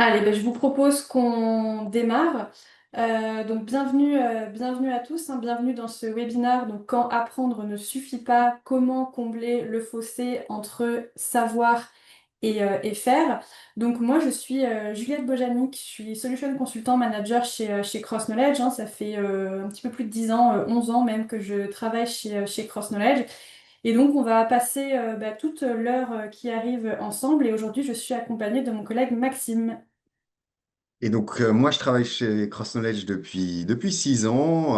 Allez, ben, je vous propose qu'on démarre. Donc bienvenue à tous, hein, bienvenue dans ce webinaire. Donc quand apprendre ne suffit pas, comment combler le fossé entre savoir et faire. Donc moi je suis Juliette Bojanic, je suis Solution Consultant Manager chez Cross Knowledge, hein. Ça fait un petit peu plus de 10 ans, 11 ans même que je travaille chez Cross Knowledge. Et donc on va passer toute l'heure qui arrive ensemble. Et aujourd'hui je suis accompagnée de mon collègue Maxime. Et donc, moi, je travaille chez Cross Knowledge depuis 6 ans.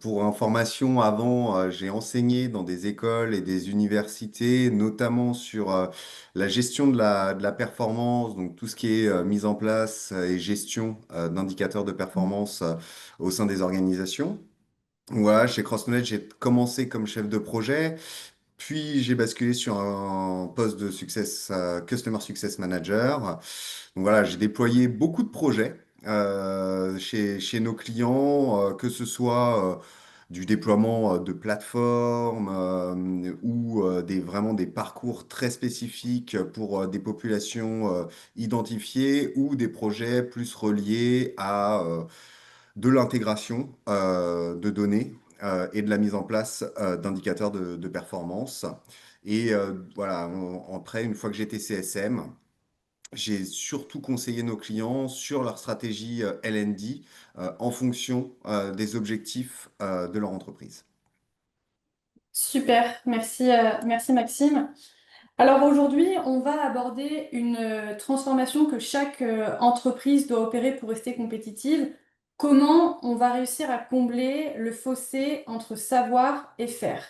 Pour information, avant, j'ai enseigné dans des écoles et des universités, notamment sur la gestion de la performance, donc tout ce qui est mise en place et gestion d'indicateurs de performance au sein des organisations. Voilà, chez Cross Knowledge, j'ai commencé comme chef de projet. Puis j'ai basculé sur un poste de Customer Success Manager. Donc voilà, j'ai déployé beaucoup de projets chez nos clients, que ce soit du déploiement de plateformes ou vraiment des parcours très spécifiques pour des populations identifiées ou des projets plus reliés à de l'intégration de données et de la mise en place d'indicateurs de performance. Et voilà, après, une fois que j'étais CSM, j'ai surtout conseillé nos clients sur leur stratégie L&D en fonction des objectifs de leur entreprise. Super, merci Maxime. Alors aujourd'hui, on va aborder une transformation que chaque entreprise doit opérer pour rester compétitive. Comment on va réussir à combler le fossé entre savoir et faire?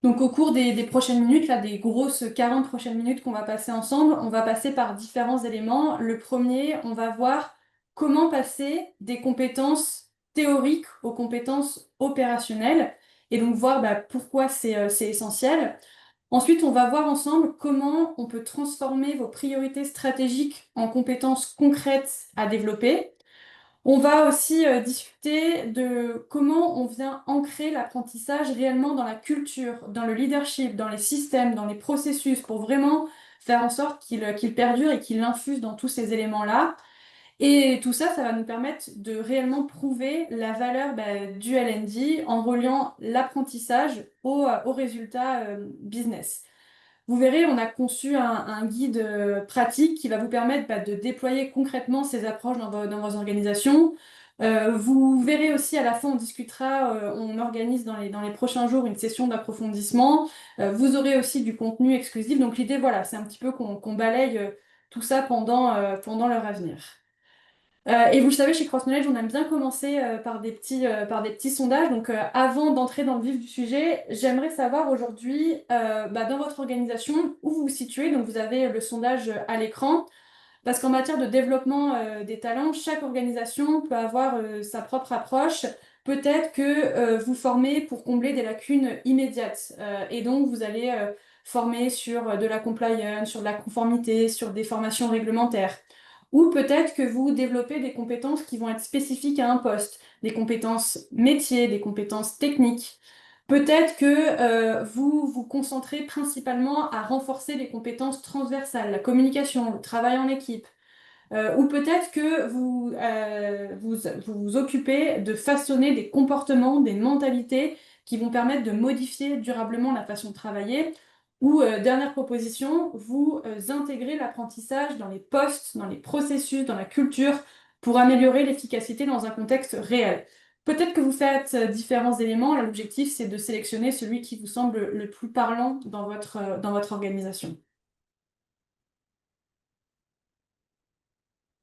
Donc au cours des prochaines minutes, là, des grosses 40 prochaines minutes qu'on va passer ensemble, on va passer par différents éléments. Le premier, on va voir comment passer des compétences théoriques aux compétences opérationnelles et donc voir pourquoi c'est essentiel. Ensuite, on va voir ensemble comment on peut transformer vos priorités stratégiques en compétences concrètes à développer. On va aussi discuter de comment on vient ancrer l'apprentissage réellement dans la culture, dans le leadership, dans les systèmes, dans les processus, pour vraiment faire en sorte qu'il perdure et qu'il infuse dans tous ces éléments-là. Et tout ça, ça va nous permettre de réellement prouver la valeur du L&D en reliant l'apprentissage au résultat business. Vous verrez, on a conçu un guide pratique qui va vous permettre de déployer concrètement ces approches dans vos organisations. Vous verrez aussi à la fin, on discutera, on organise dans les prochains jours une session d'approfondissement. Vous aurez aussi du contenu exclusif. Donc l'idée, voilà, c'est un petit peu qu'on balaye tout ça pendant l'heure à venir. Et vous le savez, chez Cross Knowledge, on aime bien commencer par des petits sondages. Donc, avant d'entrer dans le vif du sujet, j'aimerais savoir aujourd'hui, dans votre organisation, où vous vous situez. Donc, vous avez le sondage à l'écran. Parce qu'en matière de développement des talents, chaque organisation peut avoir sa propre approche. Peut-être que vous formez pour combler des lacunes immédiates. Et donc, vous allez former sur de la compliance, sur de la conformité, sur des formations réglementaires. Ou peut-être que vous développez des compétences qui vont être spécifiques à un poste, des compétences métiers, des compétences techniques. Peut-être que vous vous concentrez principalement à renforcer les compétences transversales, la communication, le travail en équipe. Ou peut-être que vous vous occupez de façonner des comportements, des mentalités qui vont permettre de modifier durablement la façon de travailler. Ou, dernière proposition, vous intégrez l'apprentissage dans les postes, dans les processus, dans la culture pour améliorer l'efficacité dans un contexte réel. Peut-être que vous faites différents éléments. Là, l'objectif, c'est de sélectionner celui qui vous semble le plus parlant dans votre organisation.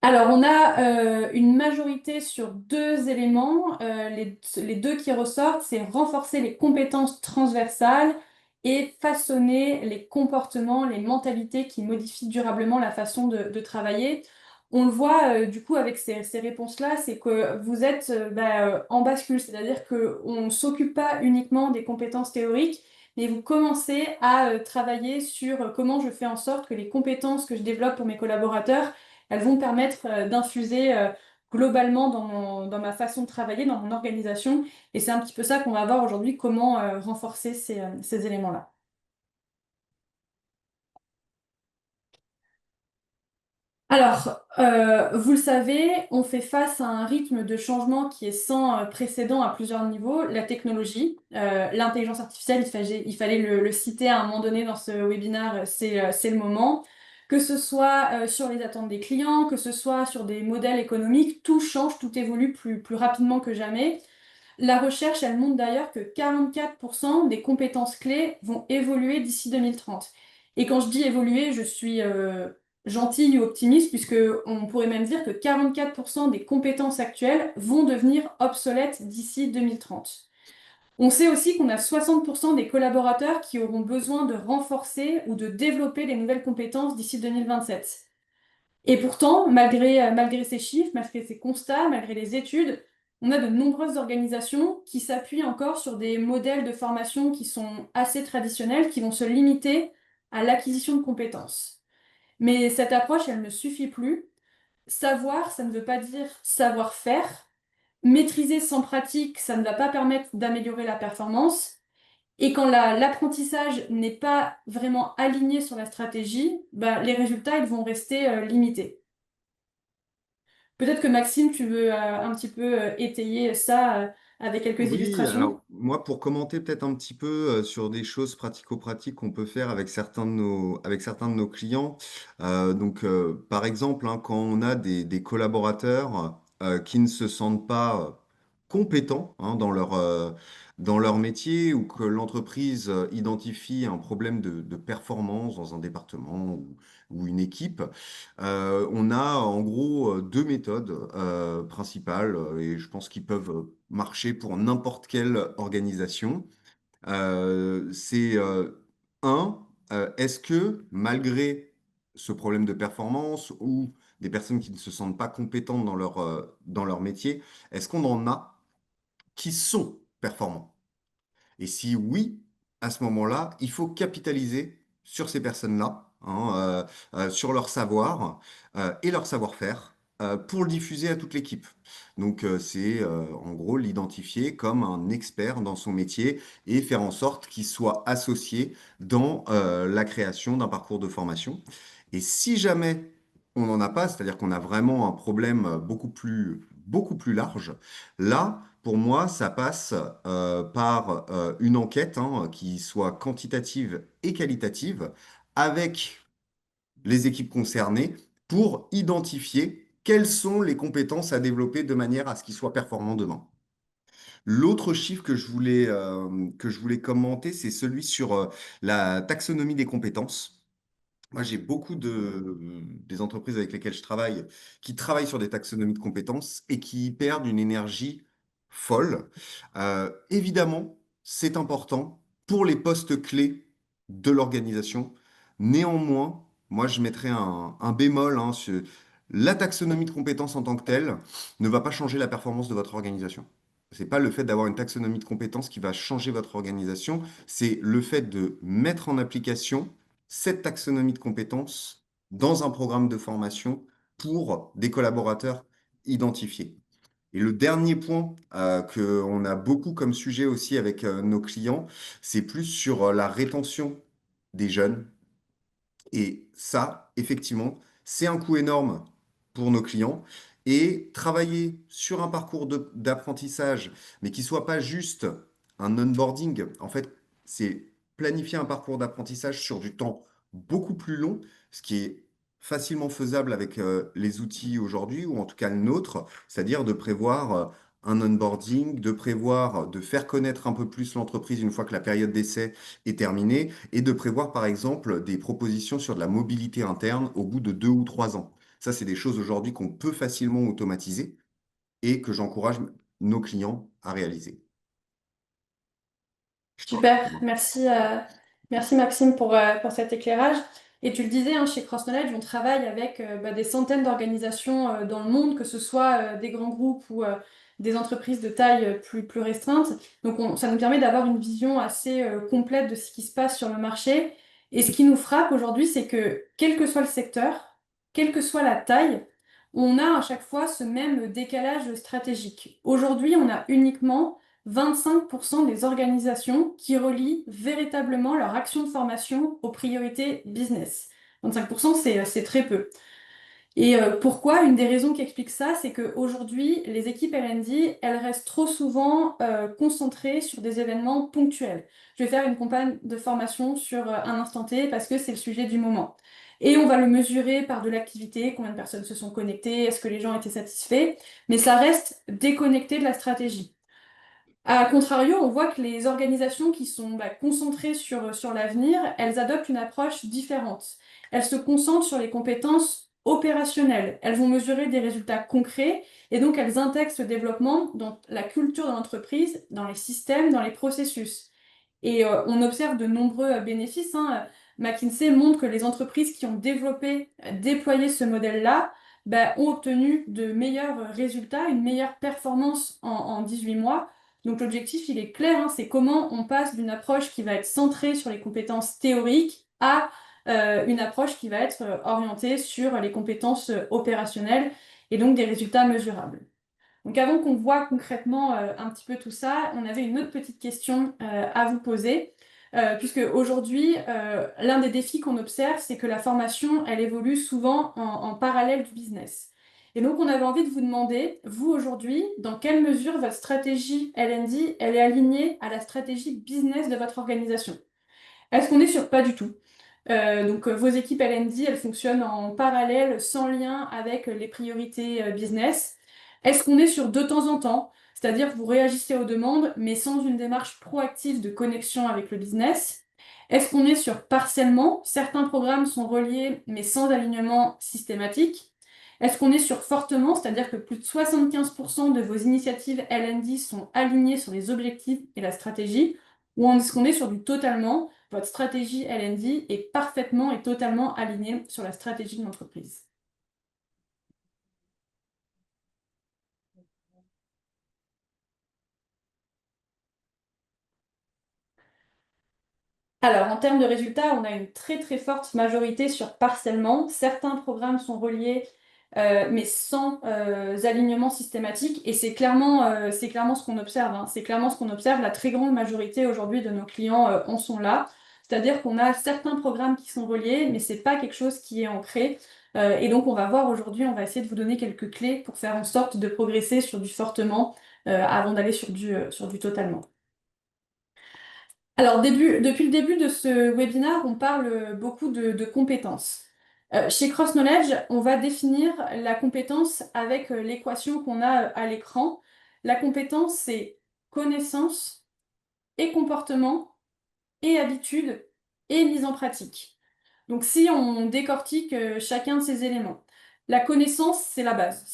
Alors, on a une majorité sur deux éléments. Les deux qui ressortent, c'est renforcer les compétences transversales et façonner les comportements, les mentalités qui modifient durablement la façon de travailler. On le voit du coup avec ces réponses-là, c'est que vous êtes en bascule, c'est-à-dire qu'on ne s'occupe pas uniquement des compétences théoriques, mais vous commencez à travailler sur comment je fais en sorte que les compétences que je développe pour mes collaborateurs elles vont permettre d'infuser globalement dans ma façon de travailler, dans mon organisation. Et c'est un petit peu ça qu'on va voir aujourd'hui, comment renforcer ces éléments-là. Alors, vous le savez, on fait face à un rythme de changement qui est sans précédent à plusieurs niveaux. La technologie, l'intelligence artificielle, il fallait le citer à un moment donné dans ce webinaire, c'est le moment. Que ce soit sur les attentes des clients, que ce soit sur des modèles économiques, tout change, tout évolue plus rapidement que jamais. La recherche, elle montre d'ailleurs que 44% des compétences clés vont évoluer d'ici 2030. Et quand je dis évoluer, je suis gentille ou optimiste, puisque on pourrait même dire que 44% des compétences actuelles vont devenir obsolètes d'ici 2030. On sait aussi qu'on a 60% des collaborateurs qui auront besoin de renforcer ou de développer les nouvelles compétences d'ici 2027. Et pourtant, malgré ces chiffres, malgré ces constats, malgré les études, on a de nombreuses organisations qui s'appuient encore sur des modèles de formation qui sont assez traditionnels, qui vont se limiter à l'acquisition de compétences. Mais cette approche, elle ne suffit plus. Savoir, ça ne veut pas dire savoir-faire. Maîtriser sans pratique, ça ne va pas permettre d'améliorer la performance. Et quand l'apprentissage n'est pas vraiment aligné sur la stratégie, bah, les résultats, ils vont rester limités. Peut-être que Maxime, tu veux un petit peu étayer ça avec quelques Oui, illustrations. alors moi pour commenter peut-être un petit peu sur des choses pratico-pratiques qu'on peut faire avec certains de nos clients. Par exemple, hein, quand on a des collaborateurs qui ne se sentent pas compétents hein, dans leur métier ou que l'entreprise identifie un problème de performance dans un département ou une équipe, on a en gros deux méthodes principales et je pense qu'ils peuvent marcher pour n'importe quelle organisation. C'est un, est-ce que malgré ce problème de performance ou des personnes qui ne se sentent pas compétentes dans leur métier, est-ce qu'on en a qui sont performants? Et si oui, à ce moment-là, il faut capitaliser sur ces personnes-là, hein, sur leur savoir et leur savoir-faire pour le diffuser à toute l'équipe. C'est en gros l'identifier comme un expert dans son métier et faire en sorte qu'il soit associé dans la création d'un parcours de formation. Et si jamais on n'en a pas, c'est-à-dire qu'on a vraiment un problème beaucoup plus large, là, pour moi, ça passe par une enquête hein, qui soit quantitative et qualitative avec les équipes concernées pour identifier quelles sont les compétences à développer de manière à ce qu'ils soient performants demain. L'autre chiffre que je voulais commenter, c'est celui sur la taxonomie des compétences. Moi, j'ai des entreprises avec lesquelles je travaille qui travaillent sur des taxonomies de compétences et qui perdent une énergie folle. Évidemment, c'est important pour les postes clés de l'organisation. Néanmoins, moi, je mettrais un bémol hein, sur la taxonomie de compétences en tant que telle ne va pas changer la performance de votre organisation. C'est pas le fait d'avoir une taxonomie de compétences qui va changer votre organisation, c'est le fait de mettre en application cette taxonomie de compétences dans un programme de formation pour des collaborateurs identifiés. Et le dernier point qu'on a beaucoup comme sujet aussi avec nos clients, c'est plus sur la rétention des jeunes et ça, effectivement, c'est un coût énorme pour nos clients. Et travailler sur un parcours d'apprentissage, mais qui soit pas juste un onboarding, en fait, c'est planifier un parcours d'apprentissage sur du temps beaucoup plus long, ce qui est facilement faisable avec les outils aujourd'hui, ou en tout cas le nôtre, c'est-à-dire de prévoir un onboarding, de prévoir de faire connaître un peu plus l'entreprise une fois que la période d'essai est terminée et de prévoir par exemple des propositions sur de la mobilité interne au bout de 2 ou 3 ans. Ça, c'est des choses aujourd'hui qu'on peut facilement automatiser et que j'encourage nos clients à réaliser. Je t'en prie. Super, merci Maxime pour cet éclairage. Et tu le disais, hein, chez Cross Knowledge, on travaille avec bah, des centaines d'organisations dans le monde, que ce soit des grands groupes ou des entreprises de taille plus restreinte. Donc ça nous permet d'avoir une vision assez complète de ce qui se passe sur le marché. Et ce qui nous frappe aujourd'hui, c'est que quel que soit le secteur, quelle que soit la taille, on a à chaque fois ce même décalage stratégique. Aujourd'hui, on a uniquement 25% des organisations qui relient véritablement leur action de formation aux priorités business. 25%, c'est très peu. Et pourquoi? Une des raisons qui explique ça, c'est qu'aujourd'hui, les équipes L&D, elles restent trop souvent concentrées sur des événements ponctuels. Je vais faire une campagne de formation sur un instant T parce que c'est le sujet du moment. Et on va le mesurer par de l'activité, combien de personnes se sont connectées, est-ce que les gens étaient satisfaits, mais ça reste déconnecté de la stratégie. A contrario, on voit que les organisations qui sont concentrées sur l'avenir, elles adoptent une approche différente. Elles se concentrent sur les compétences opérationnelles. Elles vont mesurer des résultats concrets et donc elles intègrent ce développement dans la culture de l'entreprise, dans les systèmes, dans les processus. Et on observe de nombreux bénéfices, hein. McKinsey montre que les entreprises qui ont développé, déployé ce modèle-là, ont obtenu de meilleurs résultats, une meilleure performance en 18 mois. Donc l'objectif, il est clair, hein, c'est comment on passe d'une approche qui va être centrée sur les compétences théoriques à une approche qui va être orientée sur les compétences opérationnelles et donc des résultats mesurables. Donc avant qu'on voit concrètement un petit peu tout ça, on avait une autre petite question à vous poser, puisque aujourd'hui, l'un des défis qu'on observe, c'est que la formation, elle évolue souvent en parallèle du business. Et donc on avait envie de vous demander, vous aujourd'hui, dans quelle mesure votre stratégie L&D, elle est alignée à la stratégie business de votre organisation? Est-ce qu'on est sur pas du tout? Vos équipes L&D, elles fonctionnent en parallèle, sans lien avec les priorités business. Est-ce qu'on est sur de temps en temps, c'est-à-dire que vous réagissez aux demandes, mais sans une démarche proactive de connexion avec le business? Est-ce qu'on est sur partiellement, certains programmes sont reliés, mais sans alignement systématique? Est-ce qu'on est sur fortement, c'est-à-dire que plus de 75% de vos initiatives L&D sont alignées sur les objectifs et la stratégie? Ou est-ce qu'on est sur du totalement? Votre stratégie L&D est parfaitement et totalement alignée sur la stratégie de l'entreprise. Alors, en termes de résultats, on a une très très forte majorité sur parcellement. Certains programmes sont reliés, mais sans alignement systématique. Et c'est clairement ce qu'on observe, hein. C'est clairement ce qu'on observe. La très grande majorité aujourd'hui de nos clients en sont là. C'est-à-dire qu'on a certains programmes qui sont reliés, mais c'est pas quelque chose qui est ancré. Et donc, on va voir aujourd'hui, on va essayer de vous donner quelques clés pour faire en sorte de progresser sur du fortement avant d'aller sur du totalement. Alors, depuis le début de ce webinaire, on parle beaucoup de compétences. Chez Cross Knowledge, on va définir la compétence avec l'équation qu'on a à l'écran. La compétence, c'est connaissance et comportement et habitude et mise en pratique. Donc si on décortique chacun de ces éléments, la connaissance, c'est la base,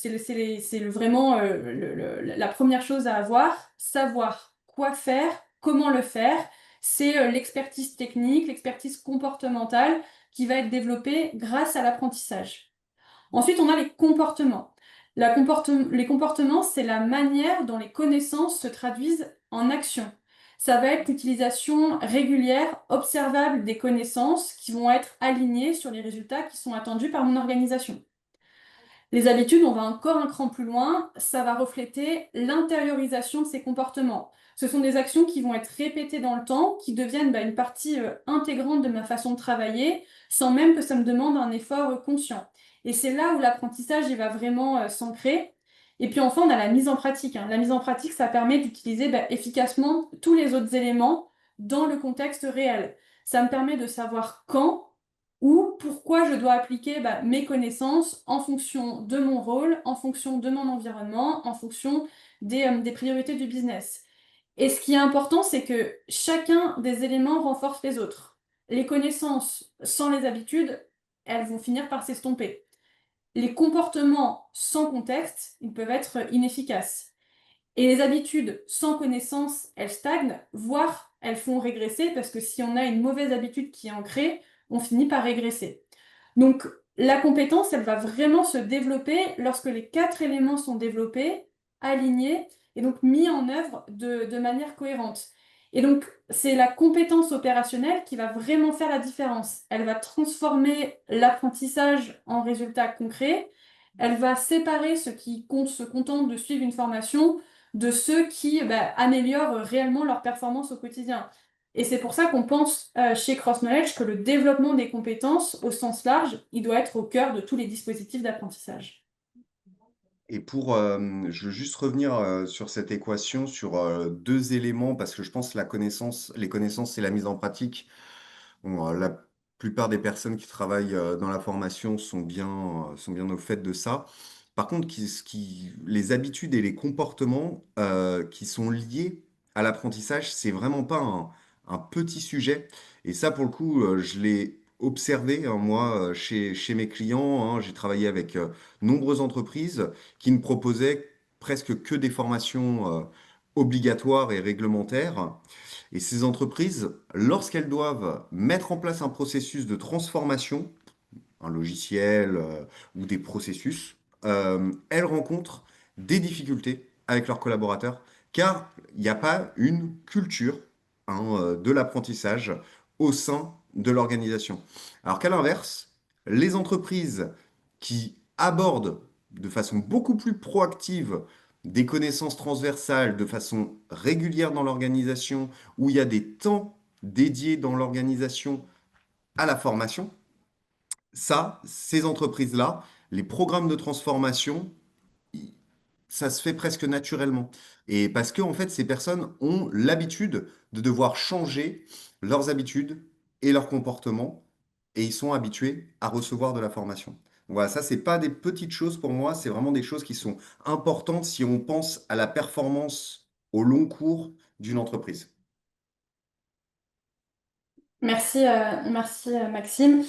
vraiment la première chose à avoir, savoir quoi faire, comment le faire, c'est l'expertise technique, l'expertise comportementale qui va être développée grâce à l'apprentissage. Ensuite, on a les comportements. Les comportements, c'est la manière dont les connaissances se traduisent en action. Ça va être l'utilisation régulière, observable des connaissances qui vont être alignées sur les résultats qui sont attendus par mon organisation. Les habitudes, on va encore un cran plus loin, ça va refléter l'intériorisation de ces comportements. Ce sont des actions qui vont être répétées dans le temps, qui deviennent une partie intégrante de ma façon de travailler, sans même que ça me demande un effort conscient. Et c'est là où l'apprentissage il va vraiment s'ancrer. Et puis enfin, on a la mise en pratique, hein. La mise en pratique, ça permet d'utiliser efficacement tous les autres éléments dans le contexte réel. Ça me permet de savoir quand, ou pourquoi je dois appliquer mes connaissances en fonction de mon rôle, en fonction de mon environnement, en fonction des priorités du business. Et ce qui est important, c'est que chacun des éléments renforce les autres. Les connaissances sans les habitudes, elles vont finir par s'estomper. Les comportements sans contexte, ils peuvent être inefficaces. Et les habitudes sans connaissance, elles stagnent, voire elles font régresser, parce que si on a une mauvaise habitude qui est ancrée, on finit par régresser. Donc la compétence, elle va vraiment se développer lorsque les quatre éléments sont développés, alignés, et donc mis en œuvre de manière cohérente. Et donc c'est la compétence opérationnelle qui va vraiment faire la différence. Elle va transformer l'apprentissage en résultat concret. Elle va séparer ceux qui se contentent de suivre une formation de ceux qui améliorent réellement leur performance au quotidien. Et c'est pour ça qu'on pense chez Cross Knowledge que le développement des compétences au sens large, il doit être au cœur de tous les dispositifs d'apprentissage. Et je veux juste revenir sur cette équation, sur deux éléments, parce que je pense que les connaissances et la mise en pratique, bon, la plupart des personnes qui travaillent dans la formation sont bien au fait de ça. Par contre, les habitudes et les comportements qui sont liés à l'apprentissage, c'est vraiment pas un petit sujet. Et ça, pour le coup, je l'ai observé, hein, moi, chez mes clients, hein. J'ai travaillé avec nombreuses entreprises qui ne proposaient presque que des formations obligatoires et réglementaires. Et ces entreprises, lorsqu'elles doivent mettre en place un processus de transformation, un logiciel ou des processus, elles rencontrent des difficultés avec leurs collaborateurs car il n'y a pas une culture, hein, de l'apprentissage au sein de l'organisation. Alors qu'à l'inverse, les entreprises qui abordent de façon beaucoup plus proactive des connaissances transversales de façon régulière dans l'organisation, où il y a des temps dédiés dans l'organisation à la formation, ça, ces entreprises-là, les programmes de transformation, ça se fait presque naturellement. Et parce que, en fait, ces personnes ont l'habitude de devoir changer leurs habitudes et leurs comportements, et ils sont habitués à recevoir de la formation. Donc voilà, ça, c'est pas des petites choses pour moi, c'est vraiment des choses qui sont importantes si on pense à la performance au long cours d'une entreprise. Merci, Maxime.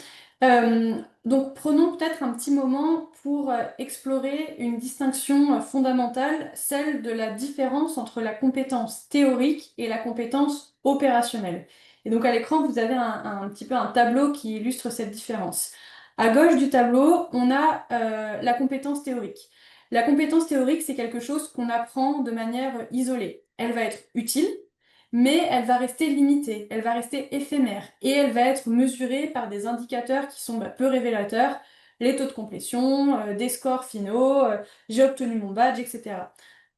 Donc prenons peut-être un petit moment pour explorer une distinction fondamentale, celle de la différence entre la compétence théorique et la compétence opérationnelle. Et donc à l'écran, vous avez un petit peu un tableau qui illustre cette différence. À gauche du tableau, on a la compétence théorique. La compétence théorique, c'est quelque chose qu'on apprend de manière isolée. Elle va être utile, mais elle va rester limitée, elle va rester éphémère et elle va être mesurée par des indicateurs qui sont peu révélateurs, les taux de complétion, des scores finaux, j'ai obtenu mon badge, etc.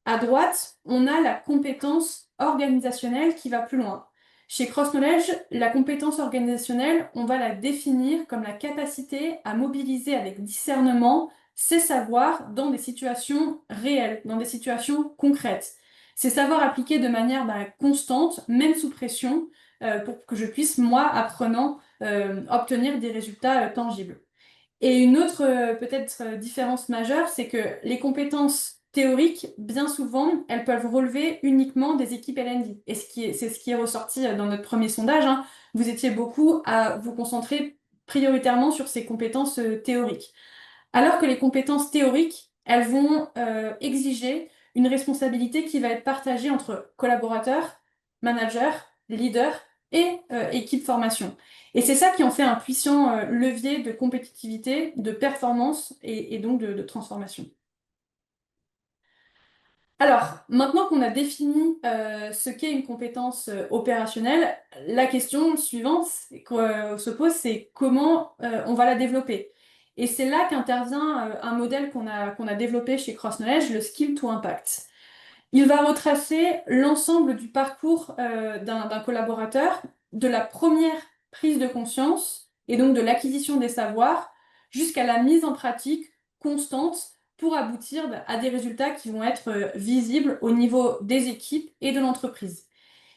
À droite, on a la compétence organisationnelle qui va plus loin. Chez Cross Knowledge, la compétence organisationnelle, on va la définir comme la capacité à mobiliser avec discernement ses savoirs dans des situations réelles, dans des situations concrètes. Ces savoirs appliqués de manière constante, même sous pression, pour que je puisse, moi, apprenant, obtenir des résultats tangibles. Et une autre peut-être différence majeure, c'est que les compétences théoriques, bien souvent, elles peuvent relever uniquement des équipes L&D. Et c'est ce qui est ressorti dans notre premier sondage, hein. Vous étiez beaucoup à vous concentrer prioritairement sur ces compétences théoriques. Alors que les compétences théoriques, elles vont exiger une responsabilité qui va être partagée entre collaborateurs, managers, leaders et équipe formation. Et c'est ça qui en fait un puissant levier de compétitivité, de performance et donc de transformation. Alors, maintenant qu'on a défini ce qu'est une compétence opérationnelle, la question suivante se pose, c'est comment on va la développer. Et c'est là qu'intervient un modèle qu'on a développé chez Cross Knowledge, le Skill to Impact. Il va retracer l'ensemble du parcours d'un collaborateur, de la première prise de conscience et donc de l'acquisition des savoirs jusqu'à la mise en pratique constante pour aboutir à des résultats qui vont être visibles au niveau des équipes et de l'entreprise.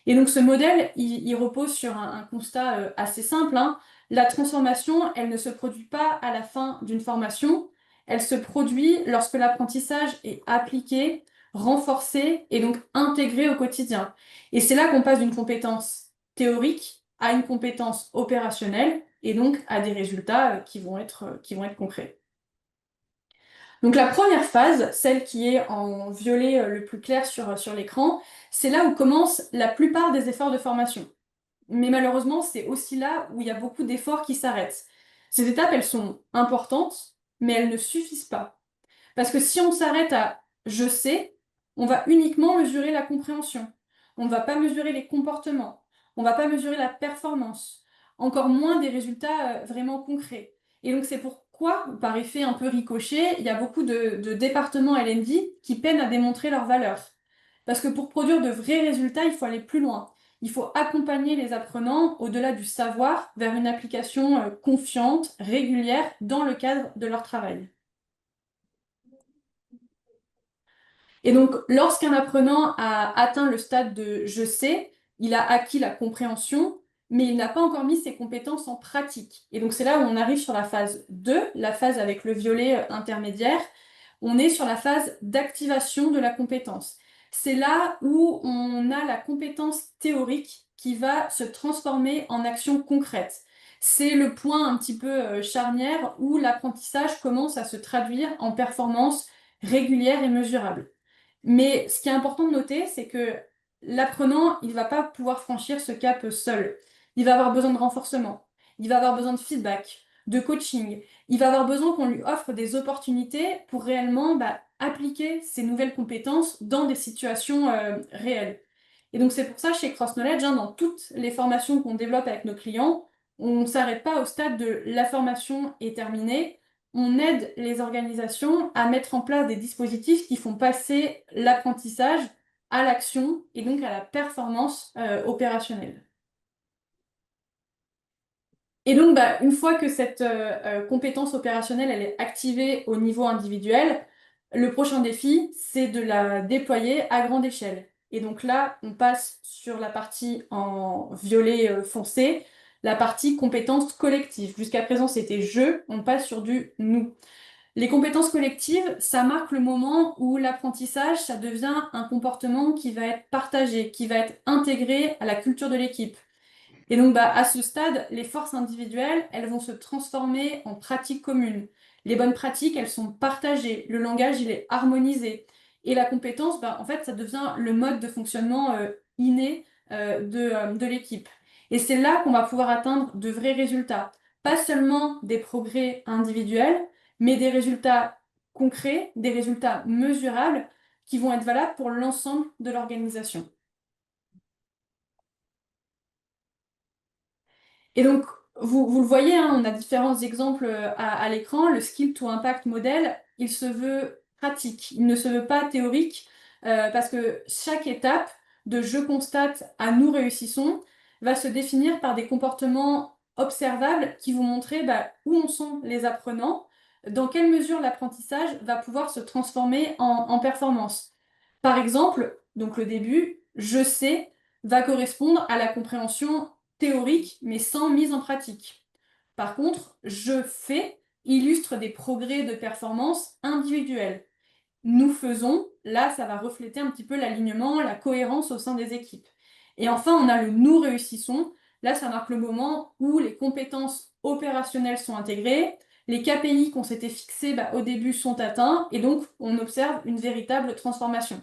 Et donc ce modèle, il repose sur un constat assez simple, hein. La transformation, elle ne se produit pas à la fin d'une formation, elle se produit lorsque l'apprentissage est appliqué, renforcé et donc intégré au quotidien. Et c'est là qu'on passe d'une compétence théorique à une compétence opérationnelle et donc à des résultats qui vont être concrets. Donc la première phase, celle qui est en violet le plus clair sur l'écran, c'est là où commencent la plupart des efforts de formation. Mais malheureusement, c'est aussi là où il y a beaucoup d'efforts qui s'arrêtent. Ces étapes, elles sont importantes, mais elles ne suffisent pas. Parce que si on s'arrête à je sais, on va uniquement mesurer la compréhension. On ne va pas mesurer les comportements. On ne va pas mesurer la performance. Encore moins des résultats vraiment concrets. Et donc c'est pourquoi, par effet un peu ricochet, il y a beaucoup de départements L&D qui peinent à démontrer leur valeur. Parce que pour produire de vrais résultats, il faut aller plus loin. Il faut accompagner les apprenants au-delà du savoir vers une application confiante, régulière, dans le cadre de leur travail. Et donc, lorsqu'un apprenant a atteint le stade de je sais, il a acquis la compréhension, mais il n'a pas encore mis ses compétences en pratique. Et donc, c'est là où on arrive sur la phase 2, la phase avec le violet intermédiaire. On est sur la phase d'activation de la compétence. C'est là où on a la compétence théorique qui va se transformer en action concrète. C'est le point un petit peu charnière où l'apprentissage commence à se traduire en performance régulière et mesurable. Mais ce qui est important de noter, c'est que l'apprenant, il ne va pas pouvoir franchir ce cap seul. Il va avoir besoin de renforcement, il va avoir besoin de feedback, de coaching, il va avoir besoin qu'on lui offre des opportunités pour réellement appliquer ces nouvelles compétences dans des situations réelles. Et donc c'est pour ça, chez Cross Knowledge, hein, dans toutes les formations qu'on développe avec nos clients, on ne s'arrête pas au stade de la formation est terminée, on aide les organisations à mettre en place des dispositifs qui font passer l'apprentissage à l'action et donc à la performance opérationnelle. Et donc, une fois que cette compétence opérationnelle elle est activée au niveau individuel, le prochain défi, c'est de la déployer à grande échelle. Et donc là, on passe sur la partie en violet foncé, la partie compétences collectives. Jusqu'à présent, c'était je, on passe sur du nous. Les compétences collectives, ça marque le moment où l'apprentissage, ça devient un comportement qui va être partagé, qui va être intégré à la culture de l'équipe. Et donc, à ce stade, les forces individuelles, elles vont se transformer en pratiques communes. Les bonnes pratiques, elles sont partagées. Le langage, il est harmonisé. Et la compétence, en fait, ça devient le mode de fonctionnement inné de l'équipe. Et c'est là qu'on va pouvoir atteindre de vrais résultats. Pas seulement des progrès individuels, mais des résultats concrets, des résultats mesurables qui vont être valables pour l'ensemble de l'organisation. Et donc, vous le voyez, hein, on a différents exemples à l'écran. Le Skill to Impact modèle, il se veut pratique, il ne se veut pas théorique, parce que chaque étape de je constate à nous réussissons va se définir par des comportements observables qui vont montrer où en sont les apprenants, dans quelle mesure l'apprentissage va pouvoir se transformer en performance. Par exemple, donc le début, je sais, va correspondre à la compréhension théorique, mais sans mise en pratique. Par contre, je fais illustre des progrès de performance individuels. Nous faisons, là, ça va refléter un petit peu l'alignement, la cohérence au sein des équipes. Et enfin, on a le nous réussissons. Là, ça marque le moment où les compétences opérationnelles sont intégrées, les KPI qu'on s'était fixés au début sont atteints, et donc on observe une véritable transformation.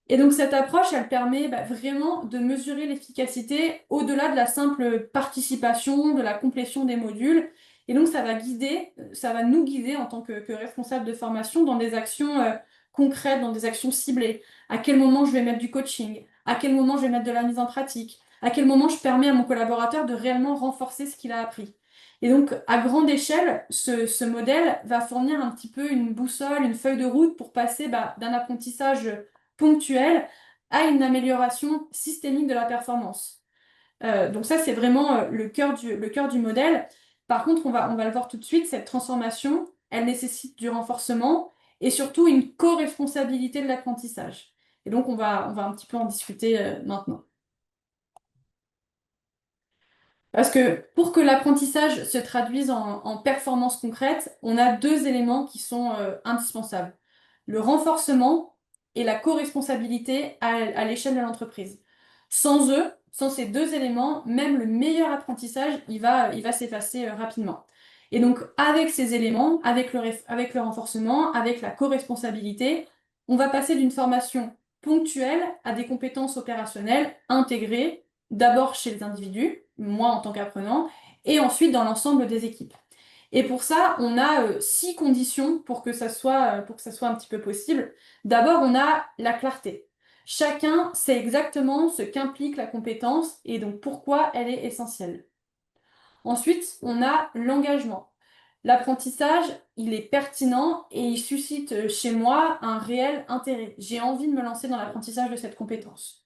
Et donc cette approche, elle permet vraiment de mesurer l'efficacité au-delà de la simple participation, de la complétion des modules. Et donc ça va nous guider en tant que responsable de formation dans des actions concrètes, dans des actions ciblées. À quel moment je vais mettre du coaching? À quel moment je vais mettre de la mise en pratique? À quel moment je permets à mon collaborateur de réellement renforcer ce qu'il a appris? Et donc, à grande échelle, ce modèle va fournir un petit peu une boussole, une feuille de route pour passer d'un apprentissage ponctuelle à une amélioration systémique de la performance. Donc ça, c'est vraiment le cœur du modèle. Par contre, on va le voir tout de suite, cette transformation, elle nécessite du renforcement et surtout une co-responsabilité de l'apprentissage. Et donc, on va un petit peu en discuter maintenant. Parce que pour que l'apprentissage se traduise en performance concrète, on a deux éléments qui sont indispensables. Le renforcement et la co-responsabilité à l'échelle de l'entreprise. Sans eux, sans ces deux éléments, même le meilleur apprentissage, il va s'effacer rapidement. Et donc, avec ces éléments, avec le renforcement, avec la co-responsabilité, on va passer d'une formation ponctuelle à des compétences opérationnelles intégrées d'abord chez les individus, moi en tant qu'apprenant, et ensuite dans l'ensemble des équipes. Et pour ça, on a 6 conditions pour que ça soit un petit peu possible. D'abord, on a la clarté. Chacun sait exactement ce qu'implique la compétence et donc pourquoi elle est essentielle. Ensuite, on a l'engagement. L'apprentissage, il est pertinent et il suscite chez moi un réel intérêt. J'ai envie de me lancer dans l'apprentissage de cette compétence.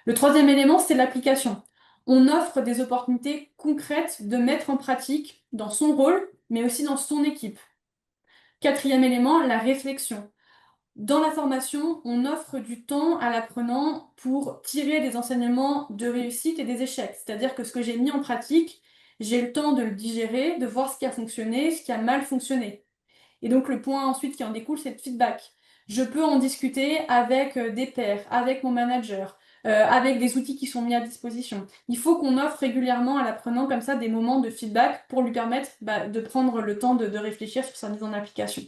Le troisième élément, c'est l'application. On offre des opportunités concrètes de mettre en pratique dans son rôle, mais aussi dans son équipe. Quatrième élément, la réflexion. Dans la formation, on offre du temps à l'apprenant pour tirer des enseignements de réussite et des échecs. C'est-à-dire que ce que j'ai mis en pratique, j'ai le temps de le digérer, de voir ce qui a fonctionné, ce qui a mal fonctionné. Et donc le point ensuite qui en découle, c'est le feedback. Je peux en discuter avec des pairs, avec mon manager, avec des outils qui sont mis à disposition. Il faut qu'on offre régulièrement à l'apprenant comme ça des moments de feedback pour lui permettre de prendre le temps de réfléchir sur sa mise en application.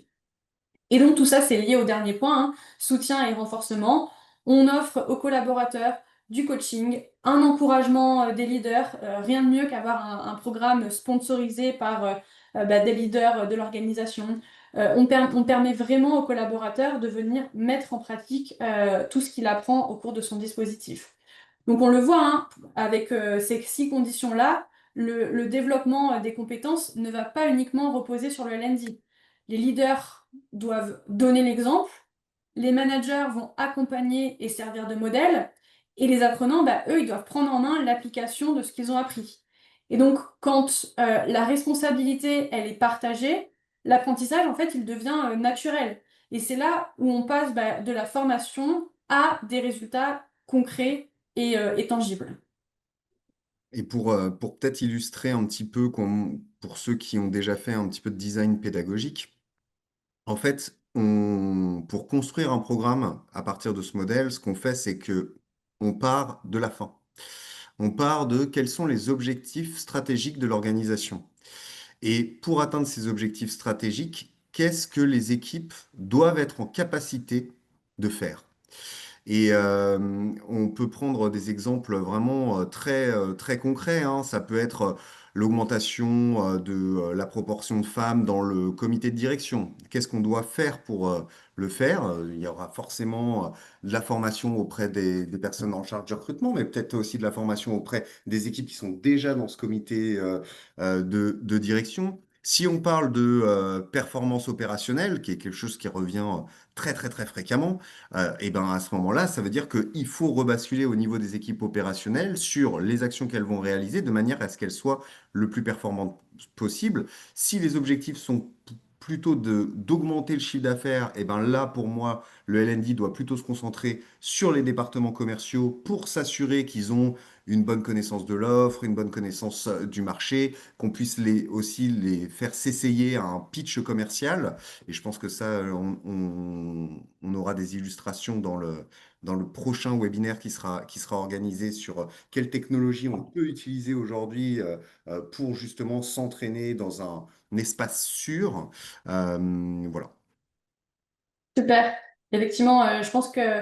Et donc tout ça, c'est lié au dernier point, hein, soutien et renforcement. On offre aux collaborateurs du coaching, un encouragement des leaders, rien de mieux qu'avoir un programme sponsorisé par des leaders de l'organisation. On permet vraiment aux collaborateurs de venir mettre en pratique tout ce qu'il apprend au cours de son dispositif. Donc on le voit, hein, avec ces six conditions-là, le développement des compétences ne va pas uniquement reposer sur le L&D. Les leaders doivent donner l'exemple, les managers vont accompagner et servir de modèle, et les apprenants, eux, ils doivent prendre en main l'application de ce qu'ils ont appris. Et donc, quand la responsabilité, elle est partagée, l'apprentissage, en fait, il devient naturel. Et c'est là où on passe de la formation à des résultats concrets et tangibles. Et pour peut-être illustrer un petit peu, pour ceux qui ont déjà fait un petit peu de design pédagogique, en fait, pour construire un programme à partir de ce modèle, ce qu'on fait, c'est que on part de la fin. On part de quels sont les objectifs stratégiques de l'organisation. Et pour atteindre ces objectifs stratégiques, qu'est-ce que les équipes doivent être en capacité de faire? Et on peut prendre des exemples vraiment très concrets, hein. Ça peut être l'augmentation de la proportion de femmes dans le comité de direction. Qu'est-ce qu'on doit faire pour le faire? Il y aura forcément de la formation auprès des personnes en charge du recrutement, mais peut-être aussi de la formation auprès des équipes qui sont déjà dans ce comité de direction. Si on parle de performance opérationnelle, qui est quelque chose qui revient très fréquemment, et ben à ce moment-là, ça veut dire qu'il faut rebasculer au niveau des équipes opérationnelles sur les actions qu'elles vont réaliser de manière à ce qu'elles soient le plus performantes possible. Si les objectifs sont plutôt d'augmenter le chiffre d'affaires, et ben là, pour moi, le LND doit plutôt se concentrer sur les départements commerciaux pour s'assurer qu'ils ont une bonne connaissance de l'offre, une bonne connaissance du marché, qu'on puisse aussi les faire s'essayer à un pitch commercial. Et je pense que ça, on aura des illustrations dans le prochain webinaire qui sera organisé sur quelle technologie on peut utiliser aujourd'hui pour justement s'entraîner dans un espace sûr. Voilà. Super. Effectivement, je pense que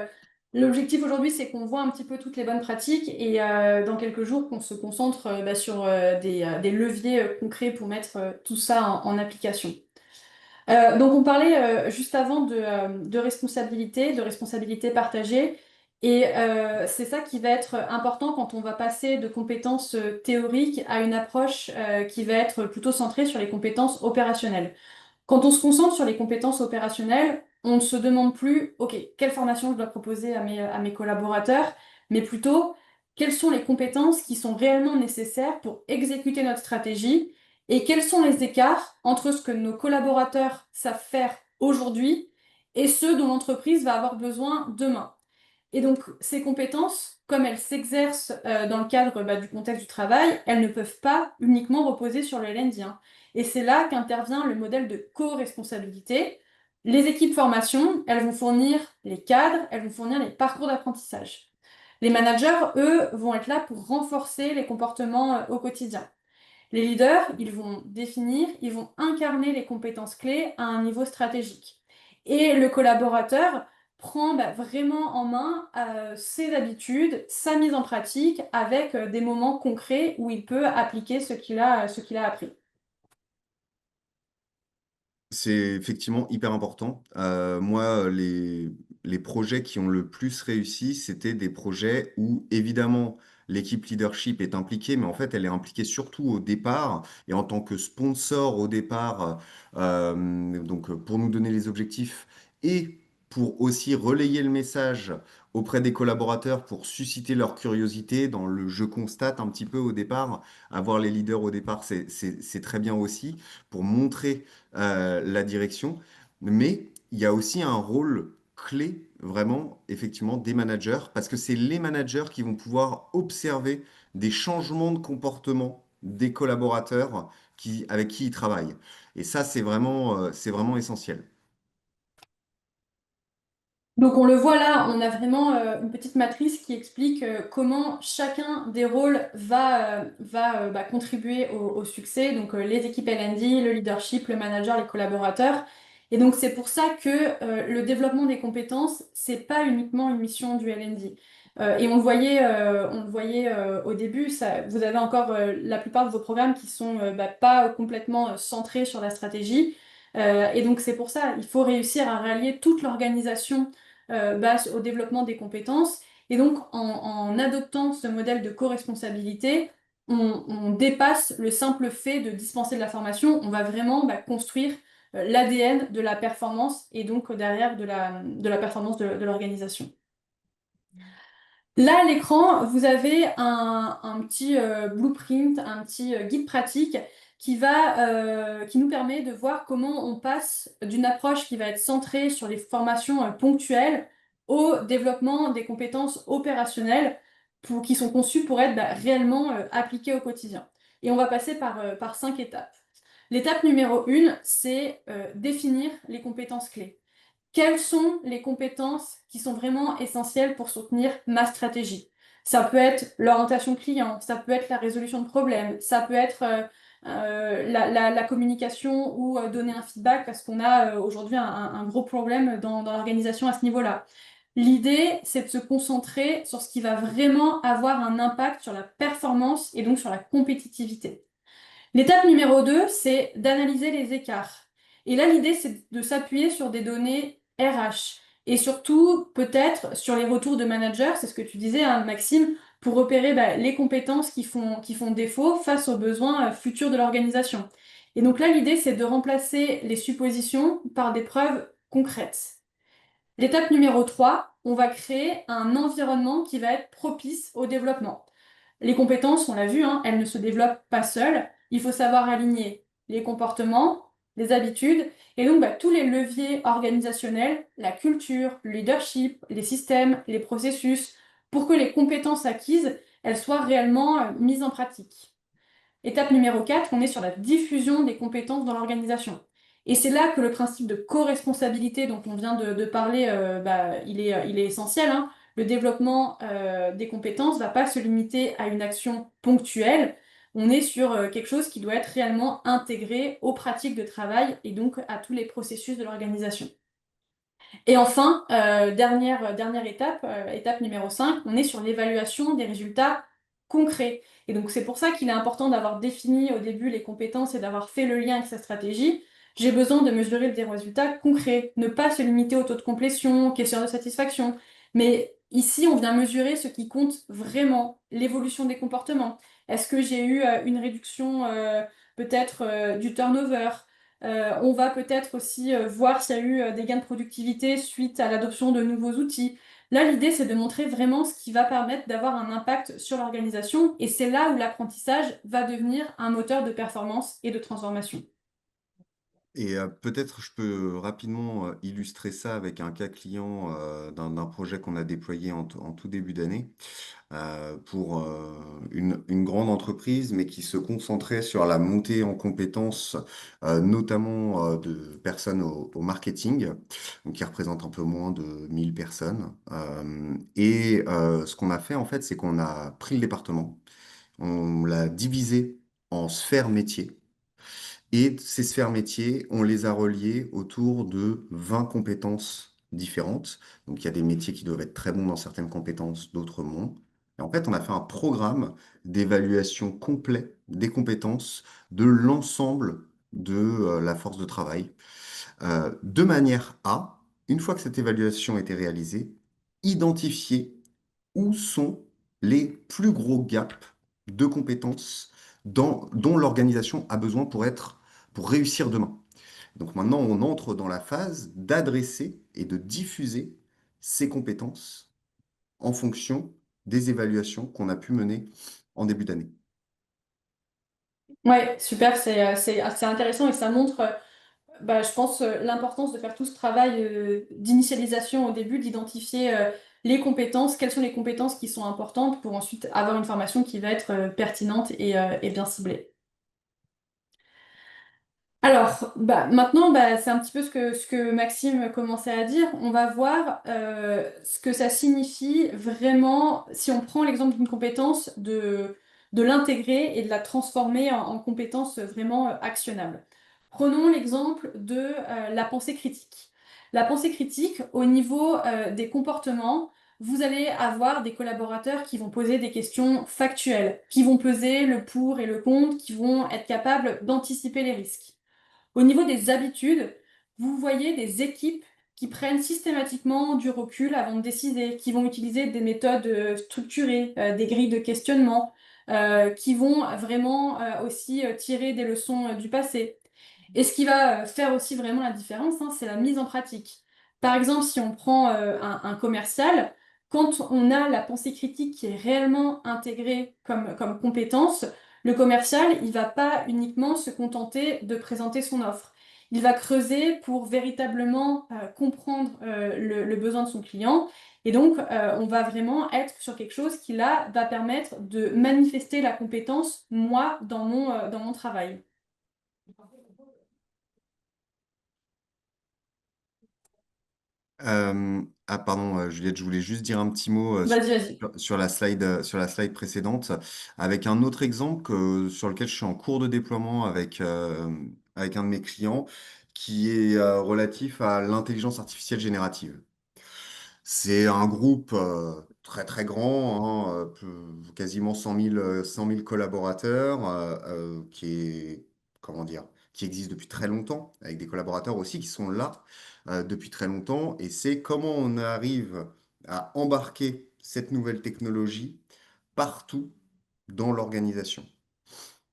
l'objectif aujourd'hui, c'est qu'on voit un petit peu toutes les bonnes pratiques et dans quelques jours, qu'on se concentre sur des leviers concrets pour mettre tout ça en application. Donc on parlait juste avant de responsabilité partagée, et c'est ça qui va être important quand on va passer de compétences théoriques à une approche qui va être plutôt centrée sur les compétences opérationnelles. Quand on se concentre sur les compétences opérationnelles, on ne se demande plus, OK, quelle formation je dois proposer à mes collaborateurs, mais plutôt, quelles sont les compétences qui sont réellement nécessaires pour exécuter notre stratégie et quels sont les écarts entre ce que nos collaborateurs savent faire aujourd'hui et ceux dont l'entreprise va avoir besoin demain. Et donc, ces compétences, comme elles s'exercent dans le cadre du contexte du travail, elles ne peuvent pas uniquement reposer sur le LND, hein. Et c'est là qu'intervient le modèle de co-responsabilité. Les équipes formation, elles vont fournir les cadres, elles vont fournir les parcours d'apprentissage. Les managers, eux, vont être là pour renforcer les comportements au quotidien. Les leaders, ils vont définir, ils vont incarner les compétences clés à un niveau stratégique. Et le collaborateur prend vraiment en main ses habitudes, sa mise en pratique avec des moments concrets où il peut appliquer ce qu'il a appris. C'est effectivement hyper important. Moi, les projets qui ont le plus réussi, c'était des projets où, évidemment, l'équipe leadership est impliquée, mais en fait, elle est impliquée surtout au départ et en tant que sponsor au départ, donc pour nous donner les objectifs et pour aussi relayer le message auprès des collaborateurs pour susciter leur curiosité dans le je constate un petit peu au départ. Avoir les leaders au départ, c'est très bien aussi pour montrer la direction. Mais il y a aussi un rôle clé, vraiment, effectivement, des managers, parce que c'est les managers qui vont pouvoir observer des changements de comportement des collaborateurs avec qui ils travaillent. Et ça, c'est vraiment essentiel. Donc on le voit là, on a vraiment une petite matrice qui explique comment chacun des rôles va contribuer au succès. Donc les équipes L&D, le leadership, le manager, les collaborateurs. Et donc c'est pour ça que le développement des compétences, c'est pas uniquement une mission du L&D. Et on le voyait au début, ça, vous avez encore la plupart de vos programmes qui sont pas complètement centrés sur la stratégie. Et donc c'est pour ça, il faut réussir à rallier toute l'organisation au développement des compétences. Et donc, en adoptant ce modèle de co-responsabilité, on dépasse le simple fait de dispenser de la formation, on va vraiment construire l'ADN de la performance et donc derrière de la performance de l'organisation. Là, à l'écran, vous avez un petit blueprint, un petit guide pratique qui nous permet de voir comment on passe d'une approche qui va être centrée sur les formations ponctuelles au développement des compétences opérationnelles qui sont conçues pour être réellement appliquées au quotidien. Et on va passer par 5 étapes. L'étape numéro 1, c'est définir les compétences clés. Quelles sont les compétences qui sont vraiment essentielles pour soutenir ma stratégie? Ça peut être l'orientation client, ça peut être la résolution de problèmes, ça peut être la communication ou donner un feedback parce qu'on a aujourd'hui un gros problème dans l'organisation à ce niveau-là. L'idée, c'est de se concentrer sur ce qui va vraiment avoir un impact sur la performance et donc sur la compétitivité. L'étape numéro 2, c'est d'analyser les écarts. Et là, l'idée, c'est de s'appuyer sur des données RH et surtout peut-être sur les retours de managers, c'est ce que tu disais, hein, Maxime, pour repérer les compétences qui font défaut face aux besoins futurs de l'organisation. Et donc là, l'idée, c'est de remplacer les suppositions par des preuves concrètes. L'étape numéro 3, on va créer un environnement qui va être propice au développement. Les compétences, on l'a vu, hein, elles ne se développent pas seules. Il faut savoir aligner les comportements, les habitudes, et donc tous les leviers organisationnels, la culture, le leadership, les systèmes, les processus, pour que les compétences acquises, elles soient réellement mises en pratique. Étape numéro 4, on est sur la diffusion des compétences dans l'organisation. Et c'est là que le principe de co-responsabilité dont on vient de parler, il est essentiel, hein. Le développement des compétences ne va pas se limiter à une action ponctuelle. On est sur quelque chose qui doit être réellement intégré aux pratiques de travail et donc à tous les processus de l'organisation. Et enfin, dernière étape, étape numéro 5, on est sur l'évaluation des résultats concrets. Et donc c'est pour ça qu'il est important d'avoir défini au début les compétences et d'avoir fait le lien avec sa stratégie. J'ai besoin de mesurer des résultats concrets, ne pas se limiter au taux de complétion, question de satisfaction. Mais ici, on vient mesurer ce qui compte vraiment, l'évolution des comportements. Est-ce que j'ai eu une réduction peut-être du turnover? On va peut-être aussi voir s'il y a eu des gains de productivité suite à l'adoption de nouveaux outils. Là, l'idée, c'est de montrer vraiment ce qui va permettre d'avoir un impact sur l'organisation, et c'est là où l'apprentissage va devenir un moteur de performance et de transformation. Et peut-être je peux rapidement illustrer ça avec un cas client d'un projet qu'on a déployé en tout début d'année pour une grande entreprise, mais qui se concentrait sur la montée en compétences, notamment de personnes au marketing, donc qui représente un peu moins de 1000 personnes. Ce qu'on a fait, en fait, c'est qu'on a pris le département, on l'a divisé en sphères métiers. Et ces sphères métiers, on les a reliées autour de 20 compétences différentes. Donc il y a des métiers qui doivent être très bons dans certaines compétences, d'autres moins. Et en fait, on a fait un programme d'évaluation complet des compétences de l'ensemble de la force de travail, de manière à, une fois que cette évaluation a été réalisée, identifier où sont les plus gros gaps de compétences dont l'organisation a besoin pour réussir demain. Donc maintenant, on entre dans la phase d'adresser et de diffuser ces compétences en fonction des évaluations qu'on a pu mener en début d'année. Ouais, super, c'est intéressant et ça montre, je pense, l'importance de faire tout ce travail d'initialisation au début, d'identifier les compétences, quelles sont les compétences qui sont importantes pour ensuite avoir une formation qui va être pertinente et bien ciblée. Alors, maintenant, c'est un petit peu ce que Maxime commençait à dire. On va voir ce que ça signifie vraiment, si on prend l'exemple d'une compétence, de l'intégrer et de la transformer en compétence vraiment actionnable. Prenons l'exemple de la pensée critique. La pensée critique, au niveau des comportements, vous allez avoir des collaborateurs qui vont poser des questions factuelles, qui vont peser le pour et le contre, qui vont être capables d'anticiper les risques. Au niveau des habitudes, vous voyez des équipes qui prennent systématiquement du recul avant de décider, qui vont utiliser des méthodes structurées, des grilles de questionnement, qui vont vraiment aussi tirer des leçons du passé. Et ce qui va faire aussi vraiment la différence, hein, c'est la mise en pratique. Par exemple, si on prend un commercial, quand on a la pensée critique qui est réellement intégrée comme compétence, le commercial, il va pas uniquement se contenter de présenter son offre. Il va creuser pour véritablement comprendre le besoin de son client. Et donc, on va vraiment être sur quelque chose qui, là, va permettre de manifester la compétence, moi, dans mon travail. Pardon, Juliette, je voulais juste dire un petit mot Vas-y, vas-y. sur la slide précédente, avec un autre exemple sur lequel je suis en cours de déploiement avec un de mes clients, qui est relatif à l'intelligence artificielle générative. C'est un groupe très très grand, hein, quasiment 100 000 collaborateurs, comment dire, qui existe depuis très longtemps, avec des collaborateurs aussi qui sont là depuis très longtemps. Et c'est comment on arrive à embarquer cette nouvelle technologie partout dans l'organisation.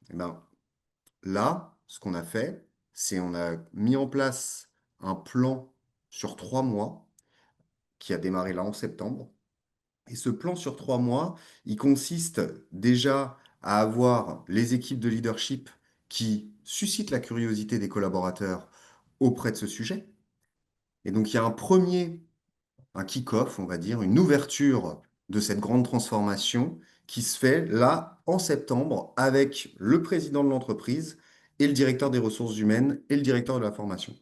Et ben, là, ce qu'on a fait, c'est on a mis en place un plan sur 3 mois qui a démarré là en septembre. Et ce plan sur 3 mois, il consiste déjà à avoir les équipes de leadership qui suscitent la curiosité des collaborateurs auprès de ce sujet. Et donc, il y a un kick-off, on va dire, une ouverture de cette grande transformation qui se fait là en septembre avec le président de l'entreprise et le directeur des ressources humaines et le directeur de la formation.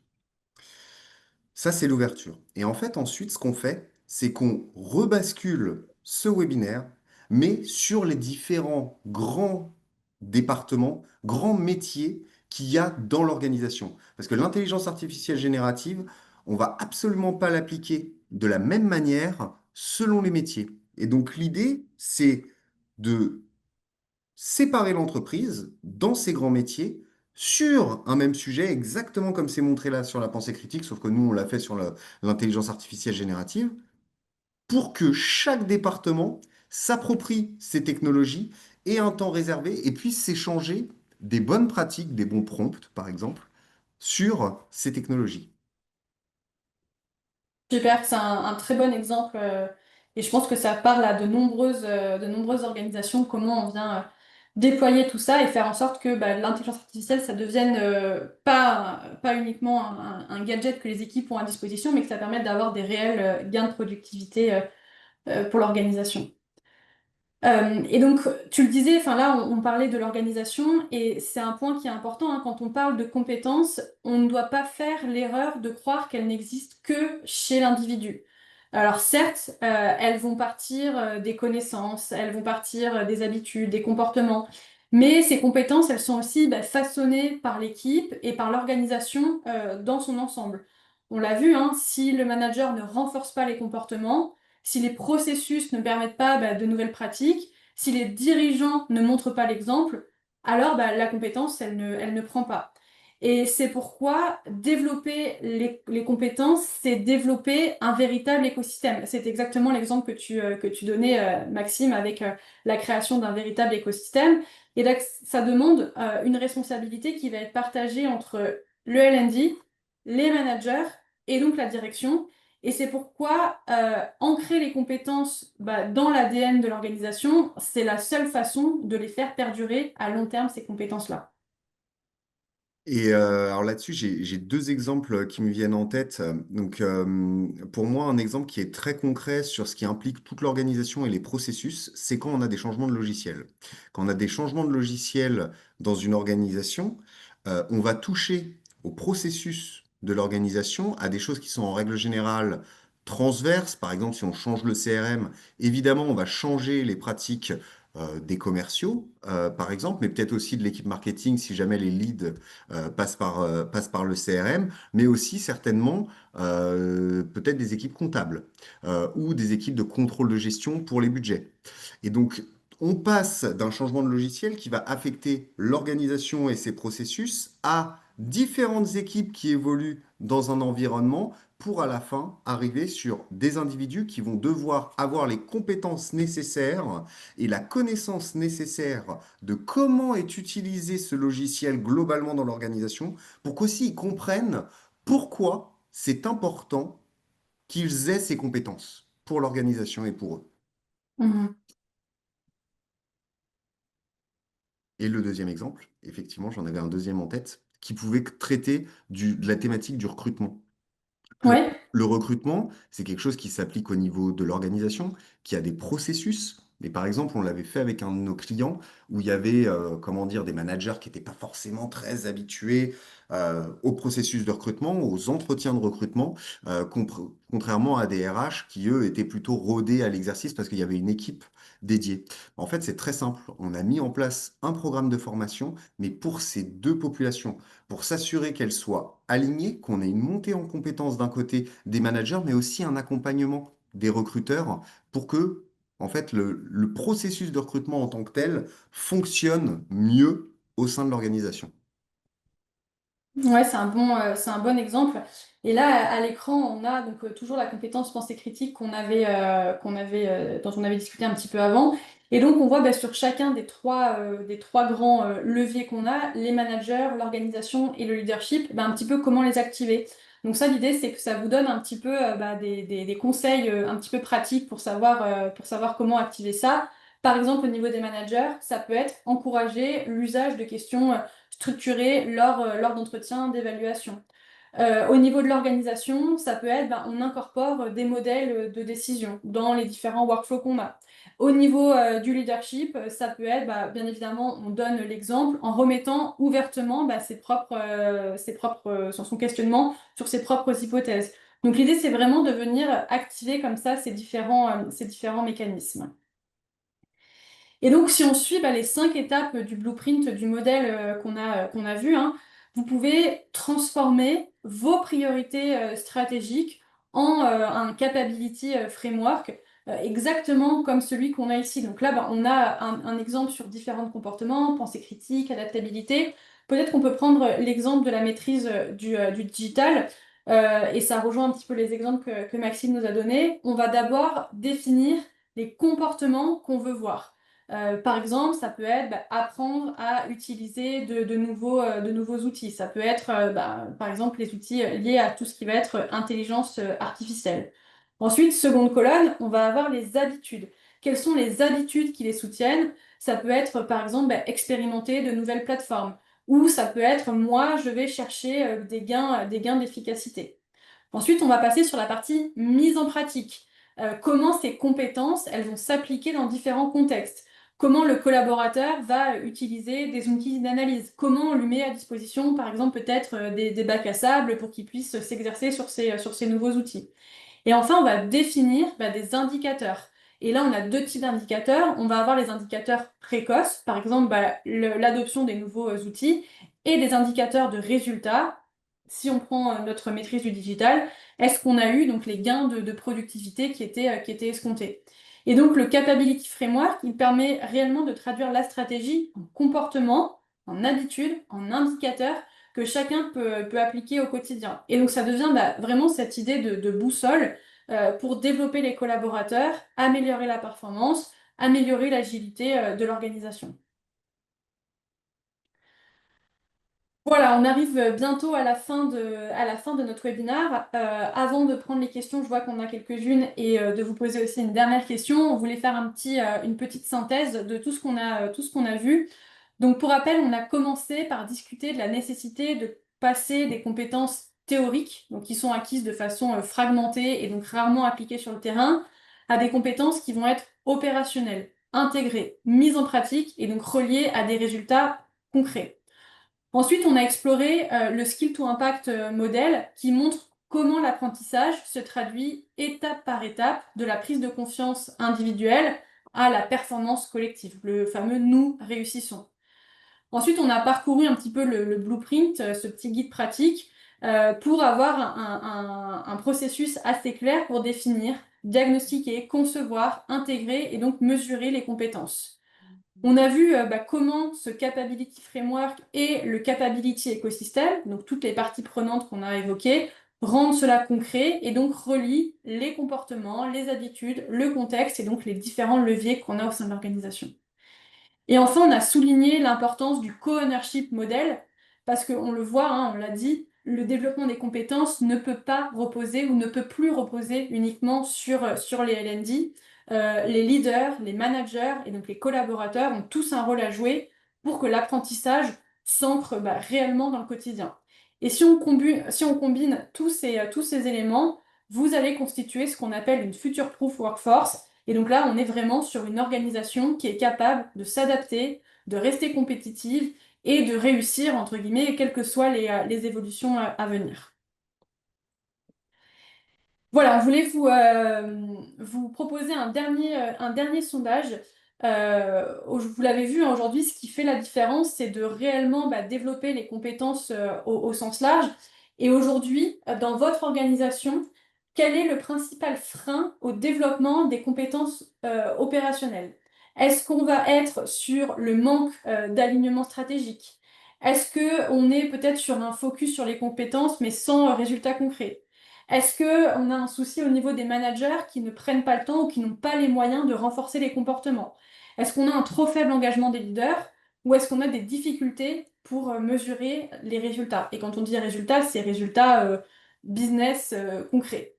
Ça, c'est l'ouverture. Et en fait, ensuite, ce qu'on fait, c'est qu'on rebascule ce webinaire, mais sur les différents grands départements, grands métiers qu'il y a dans l'organisation. Parce que l'intelligence artificielle générative, on va absolument pas l'appliquer de la même manière selon les métiers. Et donc, l'idée, c'est de séparer l'entreprise dans ses grands métiers sur un même sujet, exactement comme c'est montré là sur la pensée critique, sauf que nous, on l'a fait sur l'intelligence artificielle générative, pour que chaque département s'approprie ces technologies et un temps réservé et puisse s'échanger des bonnes pratiques, des bons prompts, par exemple, sur ces technologies. Super, c'est un très bon exemple et je pense que ça parle à de nombreuses organisations, comment on vient déployer tout ça et faire en sorte que l'intelligence artificielle, ça devienne pas uniquement un gadget que les équipes ont à disposition, mais que ça permette d'avoir des réels gains de productivité pour l'organisation. Et donc, tu le disais, enfin là, on parlait de l'organisation et c'est un point qui est important, hein. Quand on parle de compétences, on ne doit pas faire l'erreur de croire qu'elles n'existent que chez l'individu. Alors certes, elles vont partir des connaissances, elles vont partir des habitudes, des comportements, mais ces compétences, elles sont aussi façonnées par l'équipe et par l'organisation dans son ensemble. On l'a vu, hein, si le manager ne renforce pas les comportements, si les processus ne permettent pas de nouvelles pratiques, si les dirigeants ne montrent pas l'exemple, alors la compétence, elle ne prend pas. Et c'est pourquoi développer les compétences, c'est développer un véritable écosystème. C'est exactement l'exemple que tu donnais, Maxime, avec la création d'un véritable écosystème. Et là, ça demande une responsabilité qui va être partagée entre le L&D, les managers et donc la direction. Et c'est pourquoi ancrer les compétences dans l'ADN de l'organisation, c'est la seule façon de les faire perdurer à long terme, ces compétences-là. Et alors là-dessus, j'ai deux exemples qui me viennent en tête. Donc, pour moi, un exemple qui est très concret sur ce qui implique toute l'organisation et les processus, c'est quand on a des changements de logiciel. Quand on a des changements de logiciel dans une organisation, on va toucher au processus de l'organisation, à des choses qui sont en règle générale transverses. Par exemple, si on change le CRM, évidemment, on va changer les pratiques des commerciaux, par exemple, mais peut-être aussi de l'équipe marketing si jamais les leads passe par le CRM, mais aussi certainement peut-être des équipes comptables ou des équipes de contrôle de gestion pour les budgets. Et donc, on passe d'un changement de logiciel qui va affecter l'organisation et ses processus à différentes équipes qui évoluent dans un environnement pour à la fin arriver sur des individus qui vont devoir avoir les compétences nécessaires et la connaissance nécessaire de comment est utilisé ce logiciel globalement dans l'organisation pour qu'aussi ils comprennent pourquoi c'est important qu'ils aient ces compétences pour l'organisation et pour eux. Mhm. Et le deuxième exemple, effectivement, j'en avais un deuxième en tête, qui pouvait traiter de la thématique du recrutement. Le, Ouais. le recrutement, c'est quelque chose qui s'applique au niveau de l'organisation, qui a des processus. Mais par exemple, on l'avait fait avec un de nos clients où il y avait, comment dire, des managers qui n'étaient pas forcément très habitués au processus de recrutement, aux entretiens de recrutement, contrairement à des RH qui, eux, étaient plutôt rodés à l'exercice parce qu'il y avait une équipe dédiée. En fait, c'est très simple. On a mis en place un programme de formation, mais pour ces deux populations pour s'assurer qu'elles soient alignées, qu'on ait une montée en compétences d'un côté des managers, mais aussi un accompagnement des recruteurs pour que, en fait, le processus de recrutement en tant que tel fonctionne mieux au sein de l'organisation. Ouais, c'est un bon exemple. Et là, à l'écran, on a donc toujours la compétence pensée critique dont on avait discuté un petit peu avant. Et donc, on voit sur chacun des trois grands leviers qu'on a, les managers, l'organisation et le leadership, un petit peu comment les activer. Donc ça, l'idée, c'est que ça vous donne un petit peu des conseils un petit peu pratiques pour savoir comment activer ça. Par exemple, au niveau des managers, ça peut être encourager l'usage de questions structuré lors d'entretiens d'évaluation. Au niveau de l'organisation, ça peut être, on incorpore des modèles de décision dans les différents workflows qu'on a. Au niveau du leadership, ça peut être, bien évidemment, on donne l'exemple en remettant ouvertement son questionnement sur ses propres hypothèses. Donc l'idée, c'est vraiment de venir activer comme ça ces différents mécanismes. Et donc, si on suit les 5 étapes du blueprint du modèle qu'on a vu, hein, vous pouvez transformer vos priorités stratégiques en un capability framework, exactement comme celui qu'on a ici. Donc là, on a un exemple sur différents comportements, pensée critique, adaptabilité. Peut-être qu'on peut prendre l'exemple de la maîtrise du digital, et ça rejoint un petit peu les exemples que Maxime nous a donnés. On va d'abord définir les comportements qu'on veut voir. Par exemple, ça peut être apprendre à utiliser de nouveaux outils. Ça peut être, par exemple, les outils liés à tout ce qui va être intelligence artificielle. Ensuite, seconde colonne, on va avoir les habitudes. Quelles sont les habitudes qui les soutiennent? Ça peut être, par exemple, expérimenter de nouvelles plateformes. Ou ça peut être, moi, je vais chercher des gains d'efficacité. Ensuite, on va passer sur la partie mise en pratique. Comment ces compétences, elles vont s'appliquer dans différents contextes. Comment le collaborateur va utiliser des outils d'analyse. Comment on lui met à disposition, par exemple, peut-être des bacs à sable pour qu'il puisse s'exercer sur ces nouveaux outils. Et enfin, on va définir des indicateurs. Et là, on a deux types d'indicateurs. On va avoir les indicateurs précoces, par exemple l'adoption des nouveaux outils, et des indicateurs de résultats. Si on prend notre maîtrise du digital, est-ce qu'on a eu donc les gains de productivité qui étaient escomptés? Et donc le Capability Framework, il permet réellement de traduire la stratégie en comportement, en habitude, en indicateur que chacun peut appliquer au quotidien. Et donc ça devient vraiment cette idée de boussole pour développer les collaborateurs, améliorer la performance, améliorer l'agilité de l'organisation. Voilà, on arrive bientôt à la fin de notre webinaire. Avant de prendre les questions, je vois qu'on a quelques-unes et de vous poser aussi une dernière question. On voulait faire une petite synthèse de tout ce qu'on a vu. Donc, pour rappel, on a commencé par discuter de la nécessité de passer des compétences théoriques, donc qui sont acquises de façon fragmentée et donc rarement appliquées sur le terrain, à des compétences qui vont être opérationnelles, intégrées, mises en pratique et donc reliées à des résultats concrets. Ensuite, on a exploré le Skill to Impact modèle qui montre comment l'apprentissage se traduit étape par étape de la prise de confiance individuelle à la performance collective, le fameux nous réussissons. Ensuite, on a parcouru un petit peu le blueprint, ce petit guide pratique, pour avoir un processus assez clair pour définir, diagnostiquer, concevoir, intégrer et donc mesurer les compétences. On a vu comment ce Capability Framework et le Capability Ecosystem, donc toutes les parties prenantes qu'on a évoquées, rendent cela concret et donc relient les comportements, les habitudes, le contexte et donc les différents leviers qu'on a au sein de l'organisation. Et enfin, on a souligné l'importance du co-ownership model, parce qu'on le voit, hein, on l'a dit, le développement des compétences ne peut pas reposer ou ne peut plus reposer uniquement sur les L&D. Les leaders, les managers et donc les collaborateurs ont tous un rôle à jouer pour que l'apprentissage s'ancre réellement dans le quotidien. Et si on combine tous ces éléments, vous allez constituer ce qu'on appelle une future-proof workforce, et donc là, on est vraiment sur une organisation qui est capable de s'adapter, de rester compétitive et de réussir, entre guillemets, quelles que soient les évolutions à venir. Voilà, je voulais vous proposer un dernier sondage. Vous l'avez vu, hein, aujourd'hui, ce qui fait la différence, c'est de réellement développer les compétences au sens large. Et aujourd'hui, dans votre organisation, quel est le principal frein au développement des compétences opérationnelles? Est-ce qu'on va être sur le manque d'alignement stratégique? Est-ce qu'on est peut-être sur un focus sur les compétences, mais sans résultat concret? Est-ce qu'on a un souci au niveau des managers qui ne prennent pas le temps ou qui n'ont pas les moyens de renforcer les comportements? Est-ce qu'on a un trop faible engagement des leaders ou est-ce qu'on a des difficultés pour mesurer les résultats? Et quand on dit résultats, c'est résultats business concrets.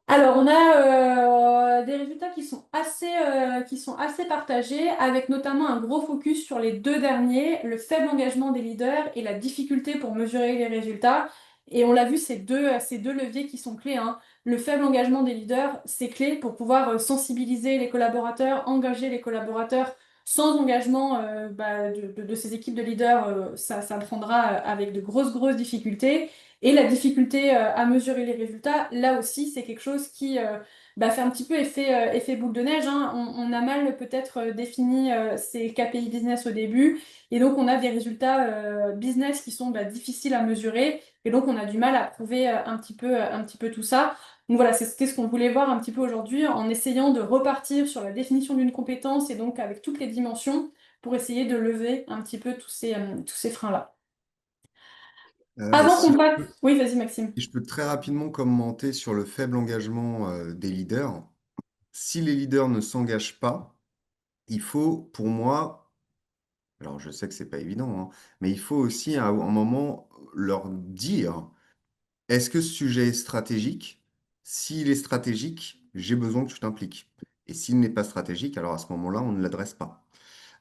Alors, on a des résultats qui sont assez partagés, avec notamment un gros focus sur les deux derniers, le faible engagement des leaders et la difficulté pour mesurer les résultats. Et on l'a vu, ces deux leviers qui sont clés, hein. Le faible engagement des leaders, c'est clé pour pouvoir sensibiliser les collaborateurs, engager les collaborateurs. Sans engagement de ces équipes de leaders, ça prendra avec de grosses difficultés. Et la difficulté à mesurer les résultats, là aussi, c'est quelque chose qui fait un petit peu effet boule de neige, hein. On a mal peut-être défini ces KPI business au début, et donc on a des résultats business qui sont difficiles à mesurer, et donc on a du mal à prouver un petit peu tout ça. Donc voilà, c'était ce qu'on voulait voir un petit peu aujourd'hui, en essayant de repartir sur la définition d'une compétence, et donc avec toutes les dimensions, pour essayer de lever un petit peu tous ces freins-là. Avant Si qu'on je passe... peux, Oui, vas-y Maxime. si je peux très rapidement commenter sur le faible engagement des leaders. Si les leaders ne s'engagent pas, il faut, pour moi, alors je sais que c'est pas évident, hein, mais il faut aussi à un moment leur dire, est-ce que ce sujet est stratégique? S'il est stratégique, j'ai besoin que tu t'impliques. Et s'il n'est pas stratégique, alors à ce moment-là, on ne l'adresse pas.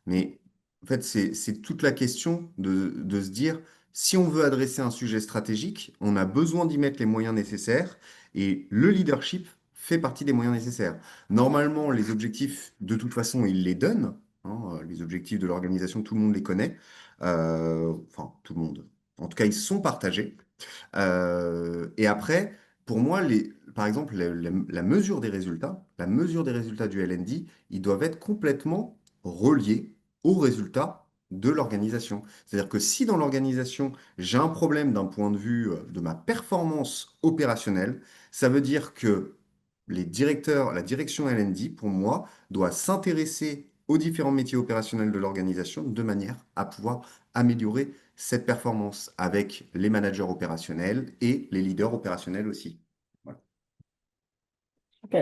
Mais en fait, c'est toute la question de se dire, si on veut adresser un sujet stratégique, on a besoin d'y mettre les moyens nécessaires et le leadership fait partie des moyens nécessaires. Normalement, les objectifs, de toute façon, ils les donnent, hein, les objectifs de l'organisation, tout le monde les connaît. Enfin, tout le monde. En tout cas, ils sont partagés. Et après, pour moi, par exemple, la mesure des résultats du LND, ils doivent être complètement reliés aux résultats de l'organisation. C'est-à-dire que si dans l'organisation, j'ai un problème d'un point de vue de ma performance opérationnelle, ça veut dire que la direction LND, pour moi, doit s'intéresser aux différents métiers opérationnels de l'organisation de manière à pouvoir améliorer cette performance avec les managers opérationnels et les leaders opérationnels aussi. Ok.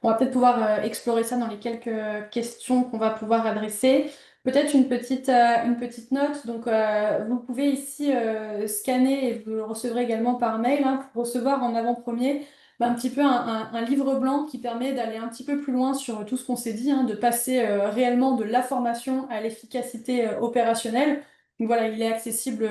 On va peut-être pouvoir explorer ça dans les quelques questions qu'on va pouvoir adresser. Peut-être une petite note. Donc, vous pouvez ici scanner et vous le recevrez également par mail hein, pour recevoir en avant-première un petit peu un livre blanc qui permet d'aller un petit peu plus loin sur tout ce qu'on s'est dit, hein, de passer réellement de la formation à l'efficacité opérationnelle. Donc voilà, il est accessible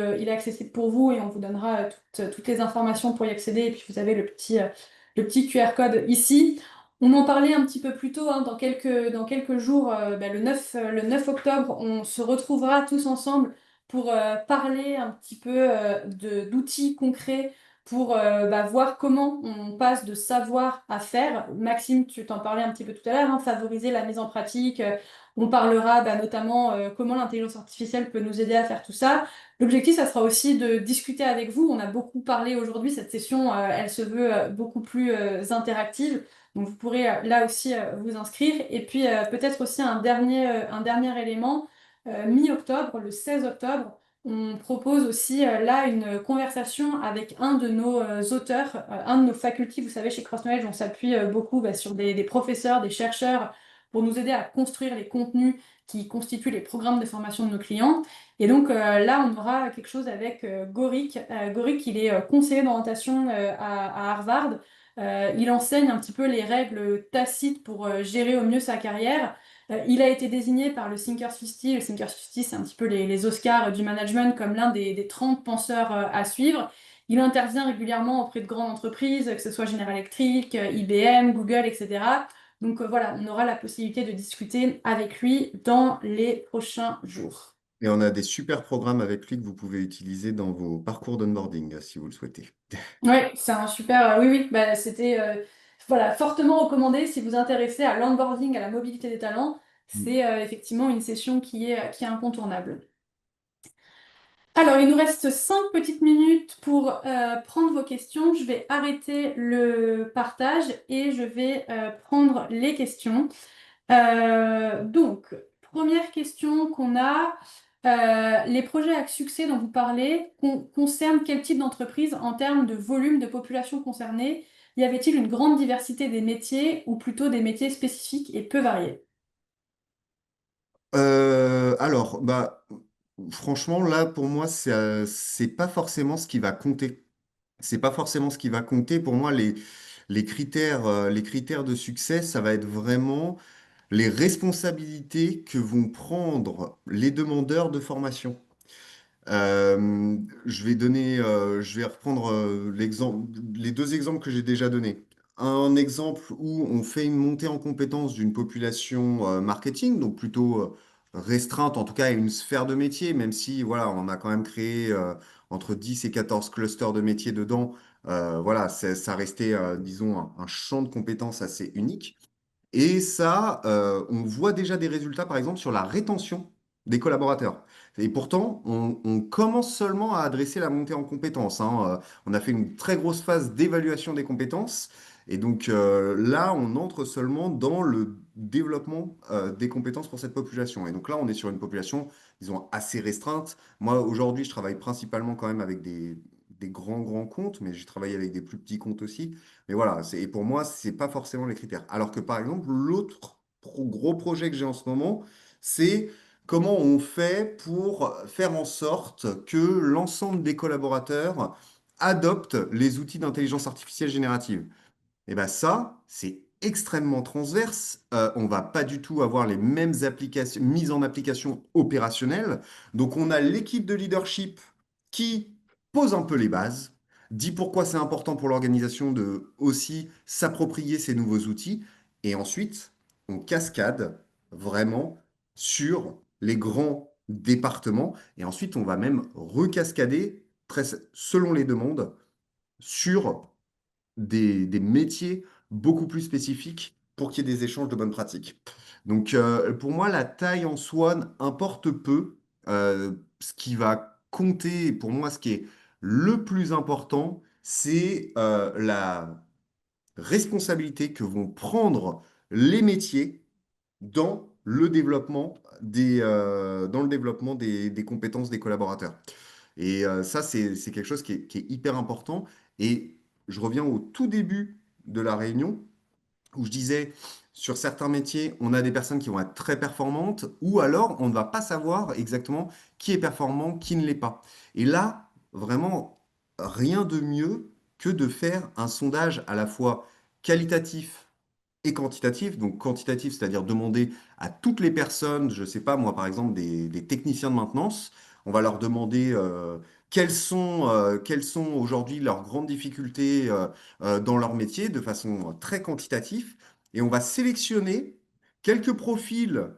pour vous et on vous donnera toutes les informations pour y accéder. Et puis vous avez le petit QR code ici. On en parlait un petit peu plus tôt, hein, dans quelques jours, le 9 octobre, on se retrouvera tous ensemble pour parler un petit peu d'outils concrets pour voir comment on passe de savoir à faire. Maxime, tu t'en parlais un petit peu tout à l'heure, hein, favoriser la mise en pratique. On parlera notamment comment l'intelligence artificielle peut nous aider à faire tout ça. L'objectif, ça sera aussi de discuter avec vous. On a beaucoup parlé aujourd'hui. Cette session, elle se veut beaucoup plus interactive. Donc, vous pourrez là aussi vous inscrire. Et puis, peut-être aussi un dernier élément. Mi-octobre, le 16 octobre, on propose aussi là une conversation avec un de nos auteurs, un de nos facultés. Vous savez, chez Cross Knowledge, on s'appuie beaucoup sur des professeurs, des chercheurs pour nous aider à construire les contenus qui constituent les programmes de formation de nos clients. Et donc là, on aura quelque chose avec Gorik. Gorik, il est conseiller d'orientation à Harvard. Il enseigne un petit peu les règles tacites pour gérer au mieux sa carrière. Il a été désigné par le Thinkers 50. Le Thinkers 50, c'est un petit peu les Oscars du management comme l'un des 30 penseurs à suivre. Il intervient régulièrement auprès de grandes entreprises, que ce soit General Electric, IBM, Google, etc. Donc voilà, on aura la possibilité de discuter avec lui dans les prochains jours. Et on a des super programmes avec lui que vous pouvez utiliser dans vos parcours d'onboarding, si vous le souhaitez. Oui, c'est un super. Oui, oui, c'était voilà, fortement recommandé si vous vous intéressez à l'onboarding, à la mobilité des talents. C'est effectivement une session qui est incontournable. Alors, il nous reste 5 petites minutes pour prendre vos questions. Je vais arrêter le partage et je vais prendre les questions. Donc, première question qu'on a, les projets à succès dont vous parlez concernent quel type d'entreprise en termes de volume de population concernée? Y avait-il une grande diversité des métiers ou plutôt des métiers spécifiques et peu variés? Bah, franchement, là, pour moi, c'est pas forcément ce qui va compter. C'est pas forcément ce qui va compter. Pour moi, les critères de succès, ça va être vraiment les responsabilités que vont prendre les demandeurs de formation. Je vais reprendre les deux exemples que j'ai déjà donnés. Un exemple où on fait une montée en compétence d'une population marketing, donc plutôt restreinte, en tout cas à une sphère de métier, même si voilà, on a quand même créé entre 10 et 14 clusters de métiers dedans. Voilà, ça restait, disons, un champ de compétences assez unique. Et ça, on voit déjà des résultats, par exemple, sur la rétention des collaborateurs. Et pourtant, on commence seulement à adresser la montée en compétences, hein. On a fait une très grosse phase d'évaluation des compétences. Et donc là, on entre seulement dans le développement des compétences pour cette population. Et donc là, on est sur une population, disons, assez restreinte. Moi, aujourd'hui, je travaille principalement quand même avec des grands comptes, mais j'ai travaillé avec des plus petits comptes aussi. Mais voilà, et pour moi, c'est pas forcément les critères. Alors que par exemple, l'autre gros projet que j'ai en ce moment, c'est comment on fait pour faire en sorte que l'ensemble des collaborateurs adoptent les outils d'intelligence artificielle générative. Et bien ça, c'est extrêmement transverse. On va pas du tout avoir les mêmes applications, mises en application opérationnelles. Donc on a l'équipe de leadership qui pose un peu les bases, dit pourquoi c'est important pour l'organisation de aussi s'approprier ces nouveaux outils. Et ensuite, on cascade vraiment sur les grands départements. Et ensuite, on va même recascader, selon les demandes, sur des métiers beaucoup plus spécifiques pour qu'il y ait des échanges de bonnes pratiques. Donc, pour moi, la taille en soi importe peu. Ce qui va compter, pour moi, ce qui est le plus important, c'est la responsabilité que vont prendre les métiers dans le développement des compétences des collaborateurs. Et ça, c'est quelque chose qui est hyper important. Et je reviens au tout début de la réunion. où je disais, sur certains métiers, on a des personnes qui vont être très performantes, ou alors on ne va pas savoir exactement qui est performant, qui ne l'est pas. Et là, vraiment, rien de mieux que de faire un sondage à la fois qualitatif et quantitatif. Donc quantitatif, c'est-à-dire demander à toutes les personnes, je ne sais pas, moi par exemple, des techniciens de maintenance, on va leur demander quelles sont aujourd'hui leurs grandes difficultés dans leur métier de façon très quantitative. Et on va sélectionner quelques profils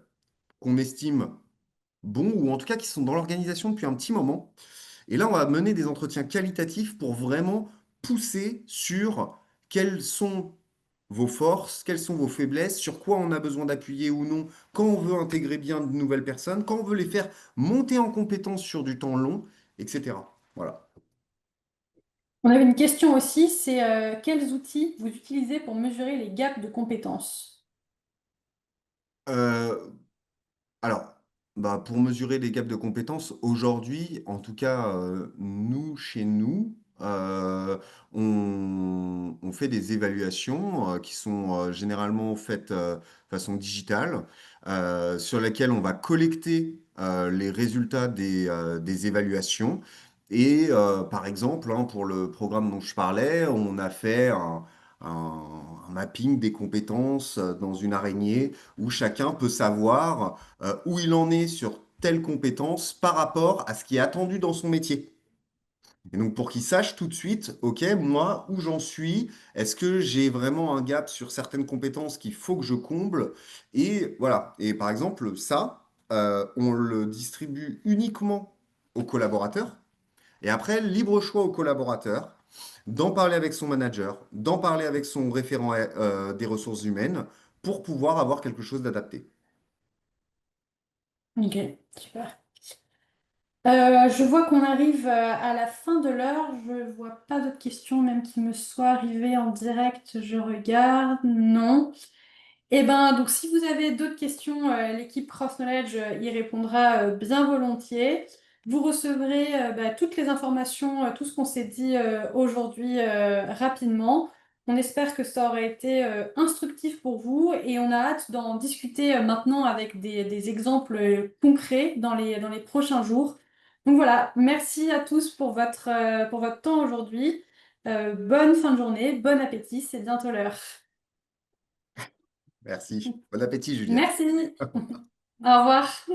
qu'on estime bons, ou en tout cas qui sont dans l'organisation depuis un petit moment. Et là, on va mener des entretiens qualitatifs pour vraiment pousser sur quelles sont vos forces, quelles sont vos faiblesses, sur quoi on a besoin d'appuyer ou non, quand on veut intégrer bien de nouvelles personnes, quand on veut les faire monter en compétences sur du temps long, etc. Voilà. On avait une question aussi, c'est quels outils vous utilisez pour mesurer les gaps de compétences? Euh, Alors, bah, pour mesurer les gaps de compétences, aujourd'hui, en tout cas, nous, chez nous, on fait des évaluations qui sont généralement faites de façon digitale, sur lesquelles on va collecter les résultats des évaluations. Et par exemple, hein, pour le programme dont je parlais, on a fait un mapping des compétences dans une araignée où chacun peut savoir où il en est sur telle compétence par rapport à ce qui est attendu dans son métier. Et donc pour qu'il sache tout de suite, OK, moi, où j'en suis, est-ce que j'ai vraiment un gap sur certaines compétences qu'il faut que je comble? Et voilà. Et par exemple, ça, on le distribue uniquement aux collaborateurs. Et après, libre choix aux collaborateurs d'en parler avec son manager, d'en parler avec son référent des ressources humaines pour pouvoir avoir quelque chose d'adapté. Ok, super. Je vois qu'on arrive à la fin de l'heure. Je vois pas d'autres questions, même qui me soient arrivées en direct. Je regarde. Non. Eh ben, donc si vous avez d'autres questions, l'équipe Cross Knowledge y répondra bien volontiers. Vous recevrez bah, toutes les informations, tout ce qu'on s'est dit aujourd'hui rapidement. On espère que ça aura été instructif pour vous et on a hâte d'en discuter maintenant avec des exemples concrets dans les prochains jours. Donc voilà, merci à tous pour votre temps aujourd'hui. Bonne fin de journée, bon appétit, c'est bientôt l'heure. Merci. Bon appétit, Juliette. Merci. Au revoir.